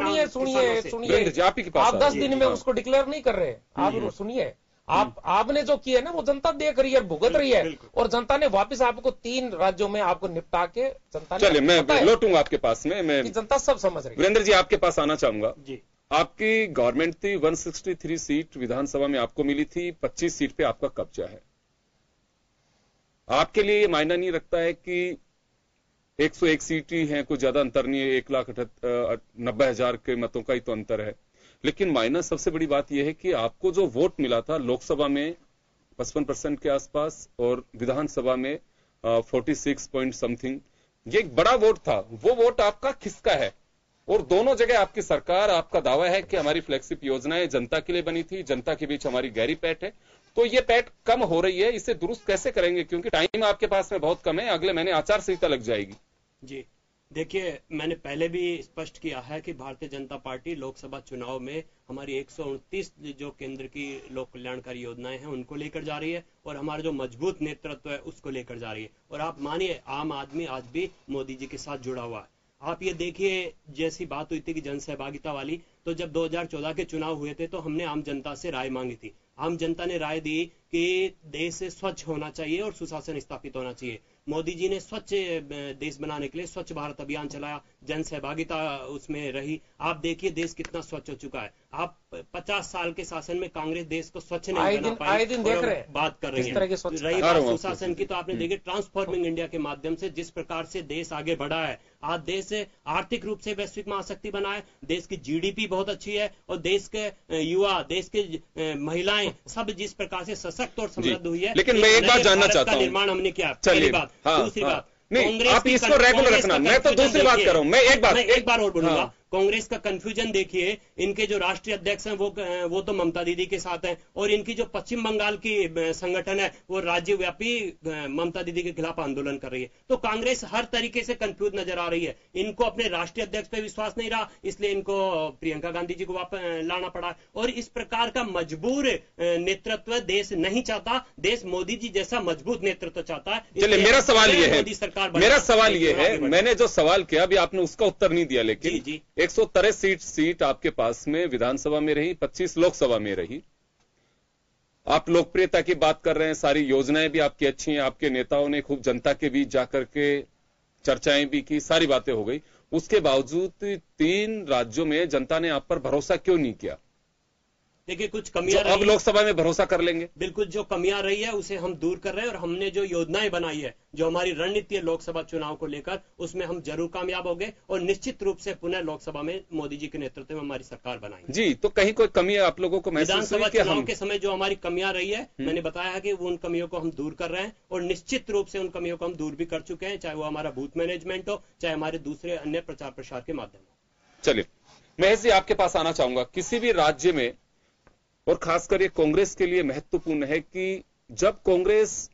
G: 10 दिन में उसको डिक्लेयर नहीं कर रहे, आप सुनिए, आपने जो किया ना वो जनता देख रही है, भुगत रही है, और जनता ने वापस आपको 3 राज्यों में आपको निपटा के जनता ने।
E: चलिए मैं लौटूंगा आपके पास में, मैं
G: जनता सब समझ रही है।
E: वीरेंद्र जी आपके पास आना चाहूंगा जी। आपकी गवर्नमेंट थी, 163 सीट विधानसभा में आपको मिली थी, 25 सीट पे आपका कब्जा है। आपके लिए ये मायना नहीं रखता है कि 101 सीट ही है, कोई ज्यादा अंतर नहीं है, 1,90,000 के मतों का ही तो अंतर है। लेकिन माइनस सबसे बड़ी बात यह है कि आपको जो वोट मिला था लोकसभा में 55% के आसपास और विधानसभा में 46 पॉइंट समथिंग, ये एक बड़ा वोट था। वो वोट आपका किसका है? और दोनों जगह आपकी सरकार, आपका दावा है कि हमारी फ्लैगशिप योजनाएं जनता के लिए बनी थी, जनता के बीच हमारी गहरी पैठ है। तो ये पैठ कम हो रही है, इसे दुरुस्त कैसे करेंगे? क्योंकि टाइम आपके पास में बहुत कम है, अगले महीने आचार संहिता लग जाएगी।
H: जी देखिए, मैंने पहले भी स्पष्ट किया है कि भारतीय जनता पार्टी लोकसभा चुनाव में हमारी 129 जो केंद्र की लोक कल्याणकारी योजनाएं हैं उनको लेकर जा रही है और हमारा जो मजबूत नेतृत्व है उसको लेकर जा रही है। और आप मानिए, आम आदमी आज भी मोदी जी के साथ जुड़ा हुआ है। आप ये देखिए, जैसी बात हुई थी कि जन सहभागिता वाली, तो जब 2014 के चुनाव हुए थे तो हमने आम जनता से राय मांगी थी। आम जनता ने राय दी कि देश स्वच्छ होना चाहिए और सुशासन स्थापित होना चाहिए। मोदी जी ने स्वच्छ देश बनाने के लिए स्वच्छ भारत अभियान चलाया, जन सहभागिता उसमें रही। आप देखिए देश कितना स्वच्छ हो चुका है। आप 50 साल के शासन में कांग्रेस देश को स्वच्छ नहीं बना पाई।
G: आए दिन देख रहे हैं,
H: बात कर रही है। रही बात सुशासन की, तो आपने देखिए ट्रांसफॉर्मिंग इंडिया के माध्यम से जिस प्रकार से देश आगे बढ़ा है। आज देश आर्थिक रूप से वैश्विक महाशक्ति बना है, देश की जीडीपी बहुत अच्छी है और देश के युवा, देश के महिलाएं सब जिस प्रकार से सशक्त और समृद्ध हुई है।
E: लेकिन मैं एक बात जानना चाहता हूं,
H: निर्माण हमने किया।
E: पहली
H: बात। दूसरी बात,
E: नहीं, आप इसको रेगुलर रखना, मैं तो दूसरी बात कर रहा हूं। मैं एक बार
H: और बोलूंगा। कांग्रेस का कंफ्यूजन देखिए, इनके जो राष्ट्रीय अध्यक्ष हैं वो तो ममता दीदी के साथ हैं और इनकी जो पश्चिम बंगाल की संगठन है वो राज्यव्यापी ममता दीदी के खिलाफ आंदोलन कर रही है। तो कांग्रेस हर तरीके से कंफ्यूज नजर आ रही है। इनको अपने राष्ट्रीय अध्यक्ष पे विश्वास नहीं रहा, इसलिए इनको प्रियंका गांधी जी को वापस लाना पड़ा और इस प्रकार का मजबूर नेतृत्व देश नहीं चाहता। देश मोदी जी जैसा मजबूत नेतृत्व चाहता है।
E: चलिए, मेरा सवाल ये है,
H: मोदी सरकार,
E: मेरा सवाल ये है, मैंने जो सवाल किया अभी आपने उसका उत्तर नहीं दिया, लेकिन
H: जी
E: 163 सीट आपके पास में विधानसभा में रही, 25 लोकसभा में रही। आप लोकप्रियता की बात कर रहे हैं, सारी योजनाएं भी आपकी अच्छी हैं, आपके नेताओं ने खूब जनता के बीच जाकर के चर्चाएं भी की, सारी बातें हो गई। उसके बावजूद 3 राज्यों में जनता ने आप पर भरोसा क्यों नहीं किया?
H: देखिए, कुछ कमियां
E: अब लोकसभा में भरोसा कर लेंगे।
H: बिल्कुल, जो कमियां रही है उसे हम दूर कर रहे हैं और हमने जो योजनाएं बनाई है, जो हमारी रणनीति है लोकसभा चुनाव को लेकर, उसमें हम जरूर कामयाब होंगे और निश्चित रूप से पुनः लोकसभा में मोदी जी के नेतृत्व में हमारी सरकार बनाएंगे।
E: जी, तो कहीं कोई कमी आप लोगों को महसूस हुई?
H: विधानसभा चुनाव के समय जो हमारी कमियां रही है, मैंने बताया है कि वो उन कमियों को हम दूर कर रहे हैं और निश्चित रूप से उन कमियों को हम दूर भी कर चुके हैं, चाहे वो हमारा बूथ मैनेजमेंट हो, चाहे हमारे दूसरे अन्य प्रचार प्रसार के माध्यम हो।
E: चलिए, महेश जी आपके पास आना चाहूंगा। किसी भी राज्य में और खासकर ये कांग्रेस के लिए महत्वपूर्ण है कि जब कांग्रेस,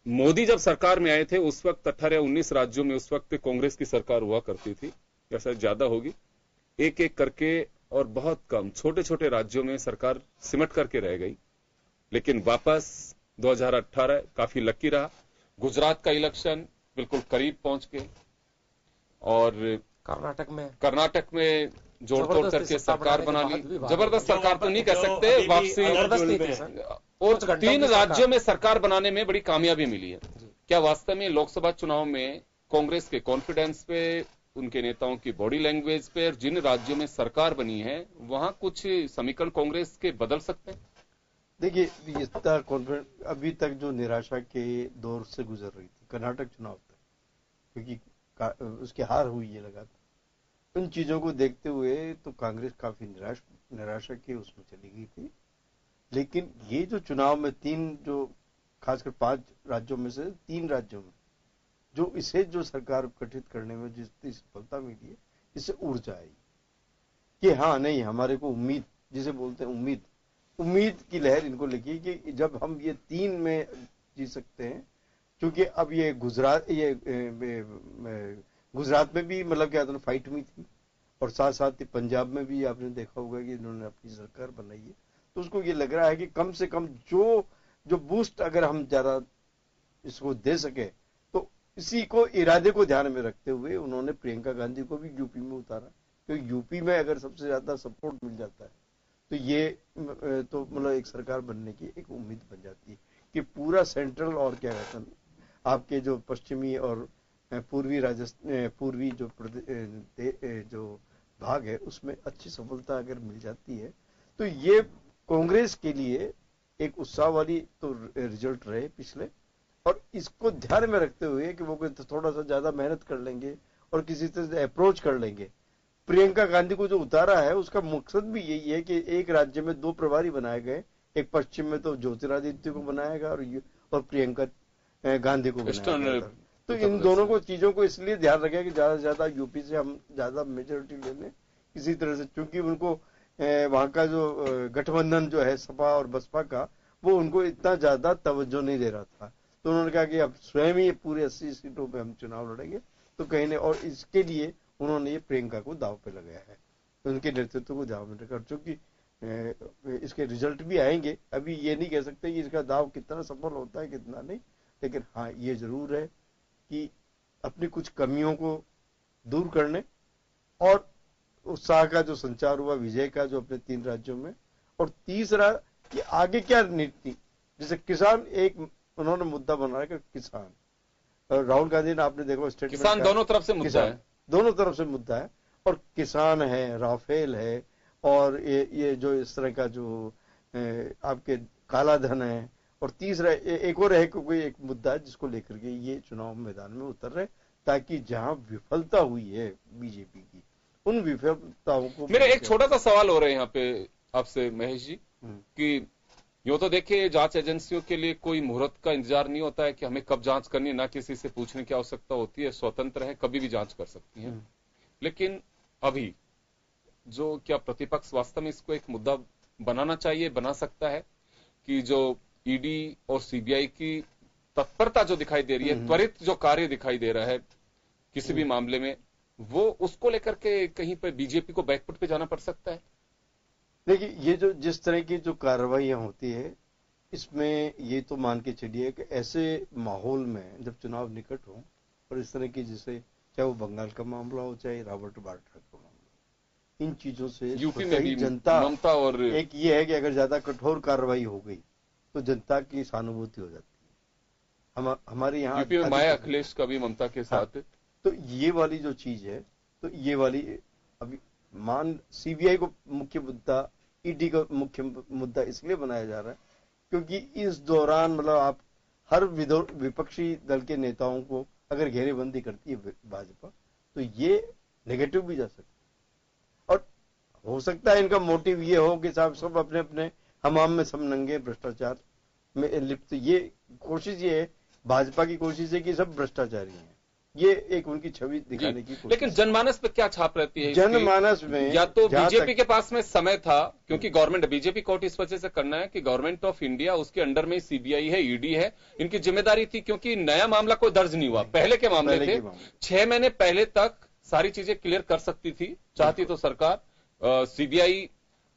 E: मोदी जब सरकार में आए थे उस वक्त 18-19 राज्यों में उस वक्त कांग्रेस की सरकार हुआ करती थी, या शायद ज्यादा होगी, एक एक करके, और बहुत कम छोटे छोटे राज्यों में सरकार सिमट करके रह गई। लेकिन वापस 2018 काफी लकी रहा। गुजरात का इलेक्शन बिल्कुल करीब पहुंच गए और कर्नाटक में जोड़ तोड़ करके सरकार बना ली। जबरदस्त सरकार तो नहीं कह सकते, वापसी, और 3 राज्यों में सरकार बनाने में बड़ी कामयाबी मिली है। क्या वास्तव में लोकसभा चुनाव में कांग्रेस के कॉन्फिडेंस पे, उनके नेताओं की बॉडी लैंग्वेज पे, और जिन राज्यों में सरकार बनी है वहां कुछ समीकरण कांग्रेस के बदल सकते हैं?
F: देखिए, इतना कॉन्फिडेंस, अभी तक जो निराशा के दौर से गुजर रही थी कर्नाटक चुनाव तक, क्योंकि उसकी हार हुई है लगातार, उन चीजों को देखते हुए तो कांग्रेस काफी निराशा के उसमें चली गई थी। लेकिन ये जो चुनाव में 3, जो खासकर 5 राज्यों में से 3 राज्यों में जो इसे जो सरकार गठित करने में जितनी सफलता मिली है, इससे ऊर्जा आई कि हाँ, नहीं, हमारे को उम्मीद, जिसे बोलते हैं उम्मीद की लहर इनको लगी कि जब हम ये 3 में जी सकते हैं, क्योंकि अब ये गुजरात में भी मतलब क्या था, फाइट हुई थी, और साथ साथ पंजाब में भी आपने देखा होगा कि इन्होंने अपनी सरकार बनाई है। तो उसको ये लग रहा है कि कम से कम जो बूस्ट अगर हम ज्यादा इसको दे सके, तो इसी को इरादे को ध्यान में रखते हुए उन्होंने प्रियंका गांधी को भी यूपी में उतारा। तो यूपी में अगर सबसे ज्यादा सपोर्ट मिल जाता है तो ये तो मतलब एक सरकार बनने की एक उम्मीद बन जाती है कि पूरा सेंट्रल और क्या कहते हैं आपके जो पश्चिमी और पूर्वी जो भाग है उसमें अच्छी सफलता अगर मिल जाती है तो ये कांग्रेस के लिए एक उत्साह वाली तो रिजल्ट रहे पिछले, और इसको ध्यान में रखते हुए कि वो थोड़ा सा ज्यादा मेहनत कर लेंगे और किसी तरह से अप्रोच कर लेंगे। प्रियंका गांधी को जो उतारा है उसका मकसद भी यही है कि एक राज्य में 2 प्रभारी बनाए गए, एक पश्चिम में तो ज्योतिरादित्य को बनाया गया और प्रियंका गांधी को बनाया गया। तो इन दोनों को चीजों को इसलिए ध्यान रखें कि ज्यादा से ज्यादा यूपी से हम ज्यादा मेजोरिटी ले लें किसी तरह से, क्योंकि उनको वहां का जो गठबंधन जो है सपा और बसपा का, वो उनको इतना ज्यादा तवज्जो नहीं दे रहा था। तो उन्होंने कहा कि अब स्वयं ही पूरे 80 सीटों पे हम चुनाव लड़ेंगे। तो कहीं ने, और इसके लिए उन्होंने ये प्रियंका को दाव पे लगाया है, उनके नेतृत्व को दाव में रखा। चूंकि इसके रिजल्ट भी आएंगे, अभी ये नहीं कह सकते कि इसका दाव कितना सफल होता है कितना नहीं, लेकिन हाँ ये जरूर है कि अपनी कुछ कमियों को दूर करने और उत्साह का जो संचार हुआ विजय का जो अपने 3 राज्यों में, और तीसरा कि आगे क्या नीति, जैसे किसान एक उन्होंने मुद्दा बनाया कि किसान, राहुल गांधी ने आपने देखो स्टेटमेंट,
E: किसान दोनों तरफ से मुद्दा है,
F: दोनों तरफ से मुद्दा है, और किसान है, राफेल है, और ये जो इस तरह का जो आपके काला धन है, और तीसरा एक और है कोई एक मुद्दा है जिसको लेकर के ये चुनाव मैदान में उतर रहे, ताकि जहां विफलता हुई है बीजेपी की उन विफलताओं को।
E: मेरा एक छोटा सा सवाल हो रहा है यहाँ पे आपसे महेश जी, कि यूं तो देखिए जांच एजेंसियों के लिए कोई मुहूर्त का इंतजार नहीं होता है कि हमें कब जांच करनी है, ना किसी से पूछने की आवश्यकता होती है, स्वतंत्र है, कभी भी जांच कर सकती है। लेकिन अभी जो क्या प्रतिपक्ष वास्तव में इसको एक मुद्दा बनाना चाहिए, बना सकता है कि जो ईडी और सीबीआई की तत्परता जो दिखाई दे रही है, त्वरित जो कार्य दिखाई दे रहा है किसी भी मामले में, वो उसको लेकर के कहीं पर बीजेपी को बैकफुट पे जाना पड़ सकता है?
F: देखिए ये जो जिस तरह की जो कार्रवाइयां होती है, इसमें ये तो मान के चलिए कि ऐसे माहौल में जब चुनाव निकट हो और इस तरह की, जैसे चाहे वो बंगाल का मामला हो चाहे रॉबर्ट वाड्रा का मामला, इन चीजों से
E: यूपी में भी
F: जनता,
E: ममता, और
F: एक ये है कि अगर ज्यादा कठोर कार्रवाई हो गई तो जनता की सहानुभूति हो जाती है। हमारे यहाँ
E: यूपी में माया अखिलेश का भी ममता के साथ।
F: हाँ, तो ये वाली जो चीज है, तो ये वाली अभी मान सीबीआई को मुख्य मुद्दा, ईडी का मुख्य मुद्दा इसलिए बनाया जा रहा है क्योंकि इस दौरान मतलब आप हर विपक्षी दल के नेताओं को अगर घेरेबंदी करती है भाजपा, तो ये नेगेटिव भी जा सकता है, और हो सकता है इनका मोटिव ये हो कि साहब सब अपने अपने हमाम में सब नंगे भ्रष्टाचार में लिप्त। ये कोशिश ये है, भाजपा की कोशिश है कि सब भ्रष्टाचारी हैं, ये एक उनकी छवि दिखाने की कोशिश।
E: लेकिन जनमानस पे क्या छाप रहती है?
F: जनमानस में
E: या तो बीजेपी के पास में समय था, क्योंकि गवर्नमेंट, बीजेपी को इस वजह से करना है कि गवर्नमेंट ऑफ इंडिया, उसके अंडर में सीबीआई है, ईडी है, इनकी जिम्मेदारी थी, क्योंकि नया मामला कोई दर्ज नहीं हुआ, पहले के मामले थे, 6 महीने पहले तक सारी चीजें क्लियर कर सकती थी, चाहती तो सरकार। सीबीआई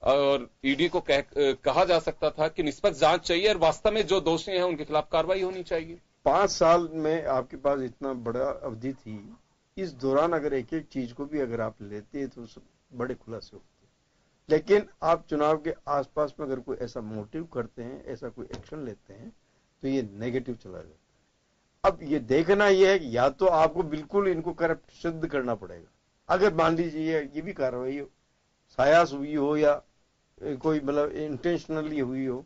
E: और ईडी को कहा जा सकता था कि निष्पक्ष जांच चाहिए और वास्तव में जो दोषी हैं उनके खिलाफ कार्रवाई होनी चाहिए।
F: 5 साल में आपके पास इतना बड़ा अवधि थी, इस दौरान अगर एक एक चीज को भी अगर आप लेते तो बड़े खुलासे होते, लेकिन आप चुनाव के आसपास में अगर कोई ऐसा मोटिव करते हैं, ऐसा कोई एक्शन लेते हैं, तो ये नेगेटिव चला जाता। अब ये देखना ये है कि या तो आपको बिल्कुल इनको करप्ट सिद्ध करना पड़ेगा, अगर मान लीजिए ये भी कार्रवाई सायास हुई हो या कोई मतलब इंटेंशनली हुई हो,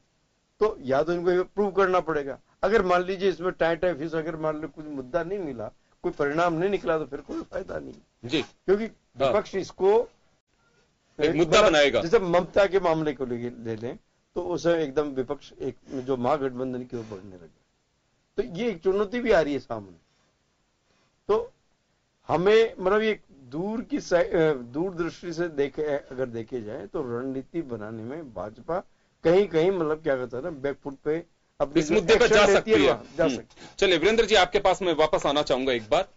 F: तो या तो इनको प्रूव करना पड़ेगा। अगर मान लीजिए इसमें टाई फिश, अगर मान लीजिए कुछ मुद्दा नहीं मिला, कोई परिणाम नहीं निकला, तो फिर कोई फायदा नहीं जी, क्योंकि विपक्ष इसको
E: एक मुद्दा बनाएगा।
F: जैसे ममता के मामले को ले लें तो उसे एकदम विपक्ष एक जो महागठबंधन की ओर बढ़ने लगे, तो ये एक चुनौती भी आ रही है सामने। तो हमें मतलब ये दूरदृष्टि से अगर देखे जाए तो रणनीति बनाने में भाजपा कहीं कहीं मतलब क्या कहता है ना, बैकफुट पे अपने
E: इस मुद्दे पर जा सकती है। चलिए वीरेंद्र जी, आपके पास मैं वापस आना चाहूंगा एक बार।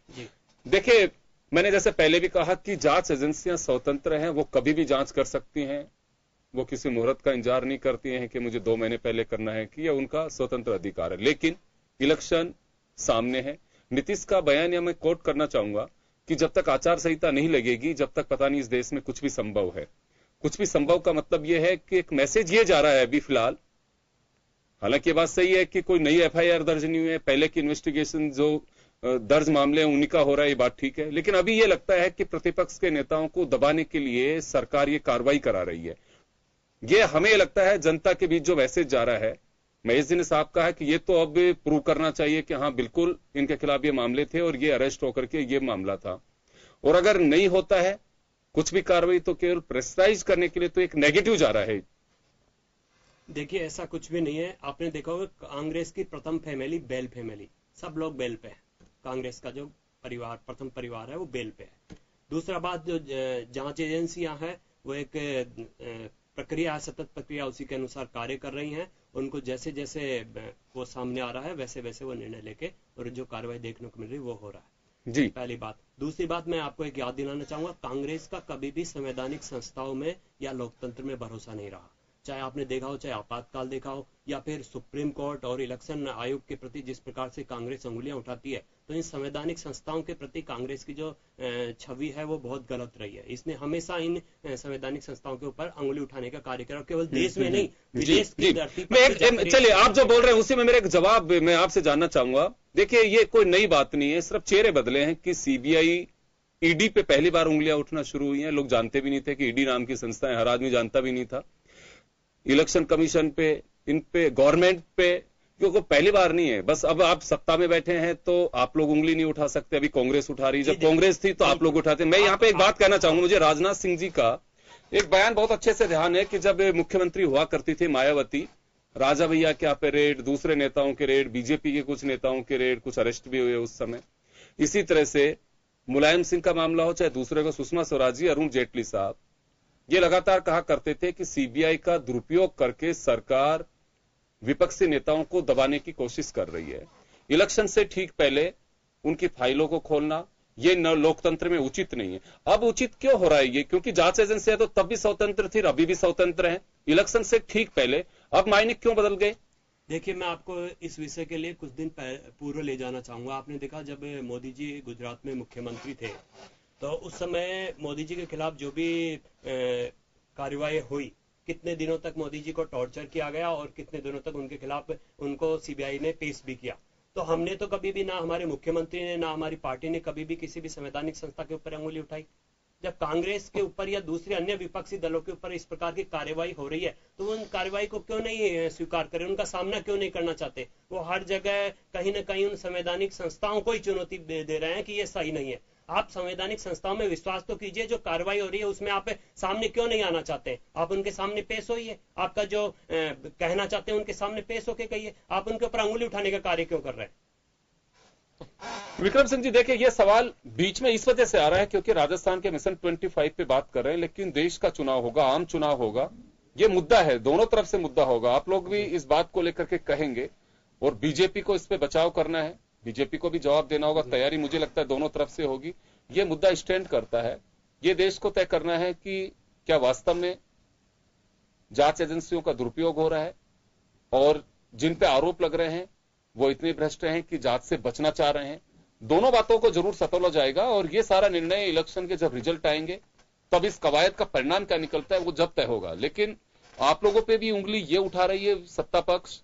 E: देखिए, मैंने जैसे पहले भी कहा कि जांच एजेंसियां स्वतंत्र हैं, वो कभी भी जांच कर सकती हैं, वो किसी मुहूर्त का इंतजार नहीं करती हैं कि मुझे 2 महीने पहले करना है, कि यह उनका स्वतंत्र अधिकार है। लेकिन इलेक्शन सामने है। नीतीश का बयान या मैं कोट करना चाहूंगा कि जब तक आचार संहिता नहीं लगेगी, जब तक पता नहीं इस देश में कुछ भी संभव है। कुछ भी संभव का मतलब यह है कि एक मैसेज ये जा रहा है अभी फिलहाल, हालांकि ये बात सही है कि कोई नई एफआईआर दर्ज नहीं हुई है, पहले की इन्वेस्टिगेशन जो दर्ज मामले हैं उन्हीं का हो रहा है, ये बात ठीक है, लेकिन अभी ये लगता है कि प्रतिपक्ष के नेताओं को दबाने के लिए सरकार ये कार्रवाई करा रही है। ये हमें लगता है जनता के बीच जो मैसेज जा रहा है, महेश जी ने साहब कहा कि ये तो अब प्रूव करना चाहिए कि हाँ बिल्कुल इनके खिलाफ ये मामले थे और ये अरेस्ट होकर के ये मामला था, और अगर नहीं होता है कुछ भी कार्रवाई तो केवल प्रेशराइज करने के लिए तो एक नेगेटिव जा रहा है।
H: देखिए, ऐसा कुछ भी नहीं है। आपने देखा होगा कांग्रेस की प्रथम फैमिली बेल फैमिली, सब लोग बेल पे है। कांग्रेस का जो परिवार, प्रथम परिवार है, वो बेल पे है। दूसरा बात, जो जांच एजेंसियां हैं वो एक प्रक्रिया, सतत प्रक्रिया, उसी के अनुसार कार्य कर रही हैं, उनको जैसे जैसे वो सामने आ रहा है वैसे वैसे वो निर्णय लेके और जो कार्रवाई देखने को मिल रही है वो हो रहा है
E: जी।
H: पहली बात। दूसरी बात मैं आपको एक याद दिलाना चाहूंगा, कांग्रेस का कभी भी संवैधानिक संस्थाओं में या लोकतंत्र में भरोसा नहीं रहा। चाहे आपने देखा हो, चाहे आपातकाल देखा हो, या फिर सुप्रीम कोर्ट और इलेक्शन आयोग के प्रति जिस प्रकार से कांग्रेस अंगुलियां उठाती है, तो इन संवैधानिक संस्थाओं के प्रति कांग्रेस की जो छवि है वो बहुत गलत रही है। इसने हमेशा इन संवैधानिक संस्थाओं के ऊपर अंगुली उठाने का कार्य करा, केवल देश में नहीं विदेश की धरती पर।
E: चलिए, आप जो बोल रहे हैं उसी में मेरा एक जवाब मैं आपसे जानना चाहूंगा। देखिए, ये कोई नई बात नहीं है, सिर्फ चेहरे बदले हैं कि सीबीआई ईडी पे पहली बार उंगलियां उठना शुरू हुई हैं। लोग जानते भी नहीं थे कि ईडी नाम की संस्था है, हर आदमी जानता भी नहीं था। इलेक्शन कमीशन पे, इन पे, गवर्नमेंट पे, क्योंकि पहली बार नहीं है। बस अब आप सत्ता में बैठे हैं तो आप लोग उंगली नहीं उठा सकते। अभी कांग्रेस उठा रही, जब कांग्रेस थी तो आप लोग उठाते। मैं यहाँ पे एक बात कहना चाहूंगा, मुझे राजनाथ सिंह जी का एक बयान बहुत अच्छे से ध्यान है कि जब मुख्यमंत्री हुआ करती थी मायावती, राजा भैया के यहाँ पे रेड, दूसरे नेताओं के रेड, बीजेपी के कुछ नेताओं के रेड, कुछ अरेस्ट भी हुए उस समय। इसी तरह से मुलायम सिंह का मामला हो, चाहे दूसरे को सुषमा स्वराज जी, अरुण जेटली साहब, ये लगातार कहा करते थे कि सीबीआई का दुरुपयोग करके सरकार विपक्षी नेताओं को दबाने की कोशिश कर रही है। इलेक्शन से ठीक पहले उनकी फाइलों को खोलना ये लोकतंत्र में उचित नहीं है। अब उचित क्यों हो रहा है ये? क्योंकि जांच एजेंसी है तो तब भी स्वतंत्र थी, अभी भी स्वतंत्र है। इलेक्शन से ठीक पहले अब मायने क्यों बदल गए?
H: देखिए, मैं आपको इस विषय के लिए कुछ दिन पूर्व ले जाना चाहूंगा। आपने देखा जब मोदी जी गुजरात में मुख्यमंत्री थे तो उस समय मोदी जी के खिलाफ जो भी कार्रवाई हुई, कितने दिनों तक मोदी जी को टॉर्चर किया गया और कितने दिनों तक उनके खिलाफ उनको सीबीआई ने पेश भी किया। तो हमने तो कभी भी, ना हमारे मुख्यमंत्री ने, ना हमारी पार्टी ने कभी भी किसी भी संवैधानिक संस्था के ऊपर अंगुली उठाई। जब कांग्रेस के ऊपर या दूसरे अन्य विपक्षी दलों के ऊपर इस प्रकार की कार्रवाई हो रही है तो उन कार्रवाई को क्यों नहीं स्वीकार करें, उनका सामना क्यों नहीं करना चाहते? वो हर जगह कहीं ना कहीं उन संवैधानिक संस्थाओं को ही चुनौती दे रहे हैं कि ये सही नहीं है। आप संवैधानिक संस्थाओं में विश्वास तो कीजिए, जो कार्रवाई हो रही है उसमें आप सामने क्यों नहीं आना चाहते? आप उनके सामने पेश होइए, आपका जो कहना चाहते हैं उनके सामने पेश होके कहिए। आप उनके ऊपर अंगुली उठाने का कार्य क्यों कर रहे हैं?
E: विक्रम सिंह जी, देखिए, ये सवाल बीच में इस वजह से आ रहा है क्योंकि राजस्थान के मिशन 25 पे बात कर रहे हैं, लेकिन देश का चुनाव होगा, आम चुनाव होगा, ये मुद्दा है, दोनों तरफ से मुद्दा होगा। आप लोग भी इस बात को लेकर के कहेंगे और बीजेपी को इस पे बचाव करना है, बीजेपी को भी जवाब देना होगा। तैयारी मुझे लगता है दोनों तरफ से होगी। ये मुद्दा स्टैंड करता है, ये देश को तय करना है कि क्या वास्तव में जांच एजेंसियों का दुरुपयोग हो रहा है और जिन पे आरोप लग रहे हैं वो इतने भ्रष्ट हैं कि जांच से बचना चाह रहे हैं। दोनों बातों को जरूर सतोला जाएगा और ये सारा निर्णय इलेक्शन के जब रिजल्ट आएंगे तब इस कवायद का परिणाम क्या निकलता है वो जब तय होगा। लेकिन आप लोगों पे भी उंगली ये उठा रही है सत्ता पक्ष,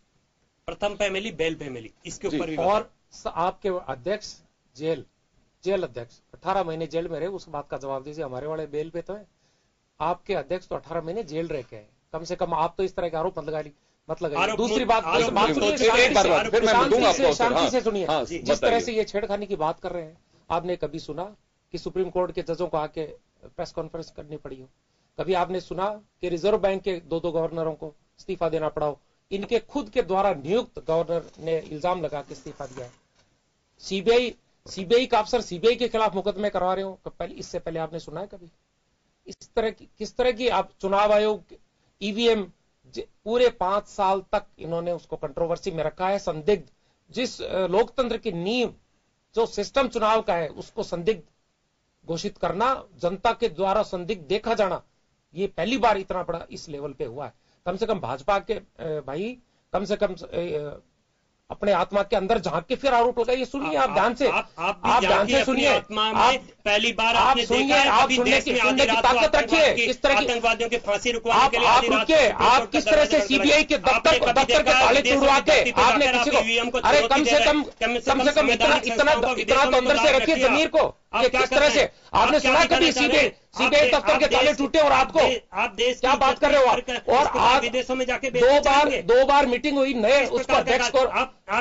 H: प्रथम फैमिली, बेल फैमिली, इसके ऊपर भी।
G: और आपके अध्यक्ष जेल अध्यक्ष 18 महीने जेल में रहे, उस बात का जवाब दीजिए। हमारे वाले बेल पे तो है, आपके अध्यक्ष तो 18 महीने जेल रह के हैं। कम से कम आप तो इस तरह के आरोप मत लगाइए। दूसरी बात शांति से सुनिए। जिस तरह से ये छेड़खानी की बात कर रहे हैं, आपने कभी सुना कि सुप्रीम कोर्ट के जजों को आके प्रेस कॉन्फ्रेंस करनी पड़ी हो? कभी आपने सुना कि रिजर्व बैंक के दो गवर्नरों को इस्तीफा देना पड़ा हो? इनके खुद के द्वारा नियुक्त गवर्नर ने इल्जाम लगा के इस्तीफा दिया है। सीबीआई का अफसर सीबीआई के खिलाफ मुकदमे करवा रहे हो, इससे पहले आपने सुना है कभी? इस तरह की, किस तरह की आप चुनाव आयोग ईवीएम पूरे 5 साल तक इन्होंने उसको कंट्रोवर्सी में रखा है। संदिग्ध, जिस लोकतंत्र की नींव जो सिस्टम चुनाव का है उसको संदिग्ध घोषित करना, जनता के द्वारा संदिग्ध देखा जाना, ये पहली बार इतना बड़ा इस लेवल पे हुआ है। कम से कम भाजपा के भाई कम से कम अपने आत्मा के अंदर झांक के फिर आरोप लगाइए। सुनिए, आप ध्यान से, आप ध्यान से सुनिए।
H: पहली बार
G: आप सुनिए, आप सुनने की ताकत रखिए। किस तरह की
H: आतंकवादियों की फांसी
G: आप रुकिए, आप किस तरह से सीबीआई के दफ्तर के ताले तोड़वा के आपने किसी को, अरे कम से कम इतना तो अंदर से रखिए जमीर को। किस तरह से आपने सुना कभी सीबीआई दफ्तर के ताले टूटे और आपको
H: आप देश
G: क्या बात कर रहे हो आप? और आप
H: विदेशों में जाके
G: दो बार मीटिंग हुई, नए उसको अध्यक्ष को,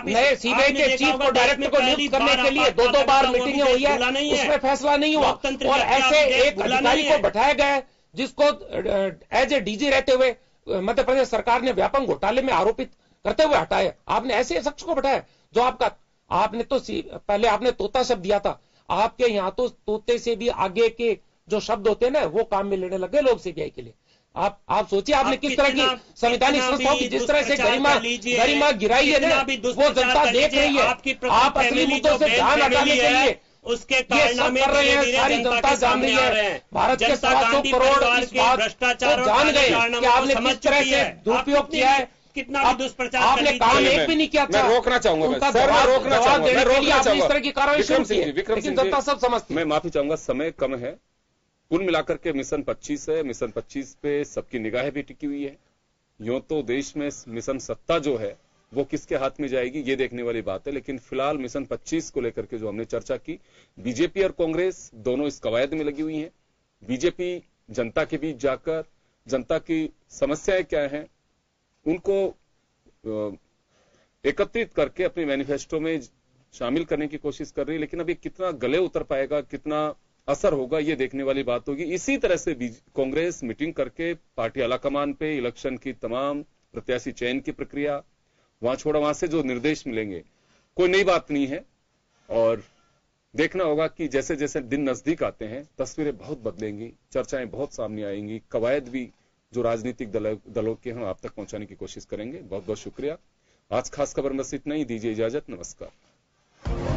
G: नए सीबीआई के चीफ को, डायरेक्टर को नियुक्त करने के लिए दो बार मीटिंगें हुई है, उसमें फैसला नहीं हुआ। और ऐसे एक अधिकारी को बैठाया गया जिसको एज ए डीजी रहते हुए मध्य प्रदेश सरकार ने व्यापक घोटाले में आरोपित करते हुए हटाया। आपने ऐसे शख्स को बैठाया जो आपने तो पहले आपने तोता शब्द दिया था, आपके यहाँ तो तोते से भी आगे के जो शब्द होते हैं ना वो काम में लेने लगे लोग सीबीआई के लिए। आप सोचिए आपने किस तरह की संवैधानिक संस्थाओं की जिस तरह से गरिमा गिराई है ना, वो जनता देख रही है। आप असली मुद्दों से ध्यान हटाने के लिए
H: उसके
G: कारनामे कर रहे हैं, सारी जनता जान रही है। भारत के 700 करोड़ इस बात को जान गए कि आपने किस तरह से दुरुपयोग किया है,
H: कितना भी दुष्प्रचार
G: आपने काम एक भी नहीं किया था।
E: मैं रोकना चाहूंगा
G: उनका
E: सर, मैं रोकना चाहूंगा,
G: आपने इस तरह की कार्रवाई शुरू की है, लेकिन जनता सब समझती है।
E: मैं माफी चाहूंगा, समय कम है। कुल मिलाकर के मिशन 25 है। मिशन 25 पे सबकी निगाहें भी टिकी हुई है। यूं तो देश में मिशन 7 जो है वो किसके हाथ में जाएगी ये देखने वाली बात है, लेकिन फिलहाल मिशन 25 को लेकर के जो हमने चर्चा की, बीजेपी और कांग्रेस दोनों इस कवायद में लगी हुई हैं। बीजेपी जनता के बीच जाकर जनता की समस्याएं क्या हैं उनको एकत्रित करके अपने मैनिफेस्टो में शामिल करने की कोशिश कर रही है, लेकिन अभी कितना गले उतर पाएगा, कितना असर होगा ये देखने वाली बात होगी। इसी तरह से कांग्रेस मीटिंग करके पार्टी आलाकमान पे इलेक्शन की तमाम प्रत्याशी चयन की प्रक्रिया वहां छोड़ा, वहां से जो निर्देश मिलेंगे कोई नई बात नहीं है। और देखना होगा कि जैसे जैसे दिन नजदीक आते हैं तस्वीरें बहुत बदलेंगी, चर्चाएं बहुत सामने आएंगी, कवायद भी जो राजनीतिक दलों के हम आप तक पहुंचाने की कोशिश करेंगे। बहुत बहुत शुक्रिया। आज खास खबर में बस इतना ही। दीजिए इजाजत, नमस्कार।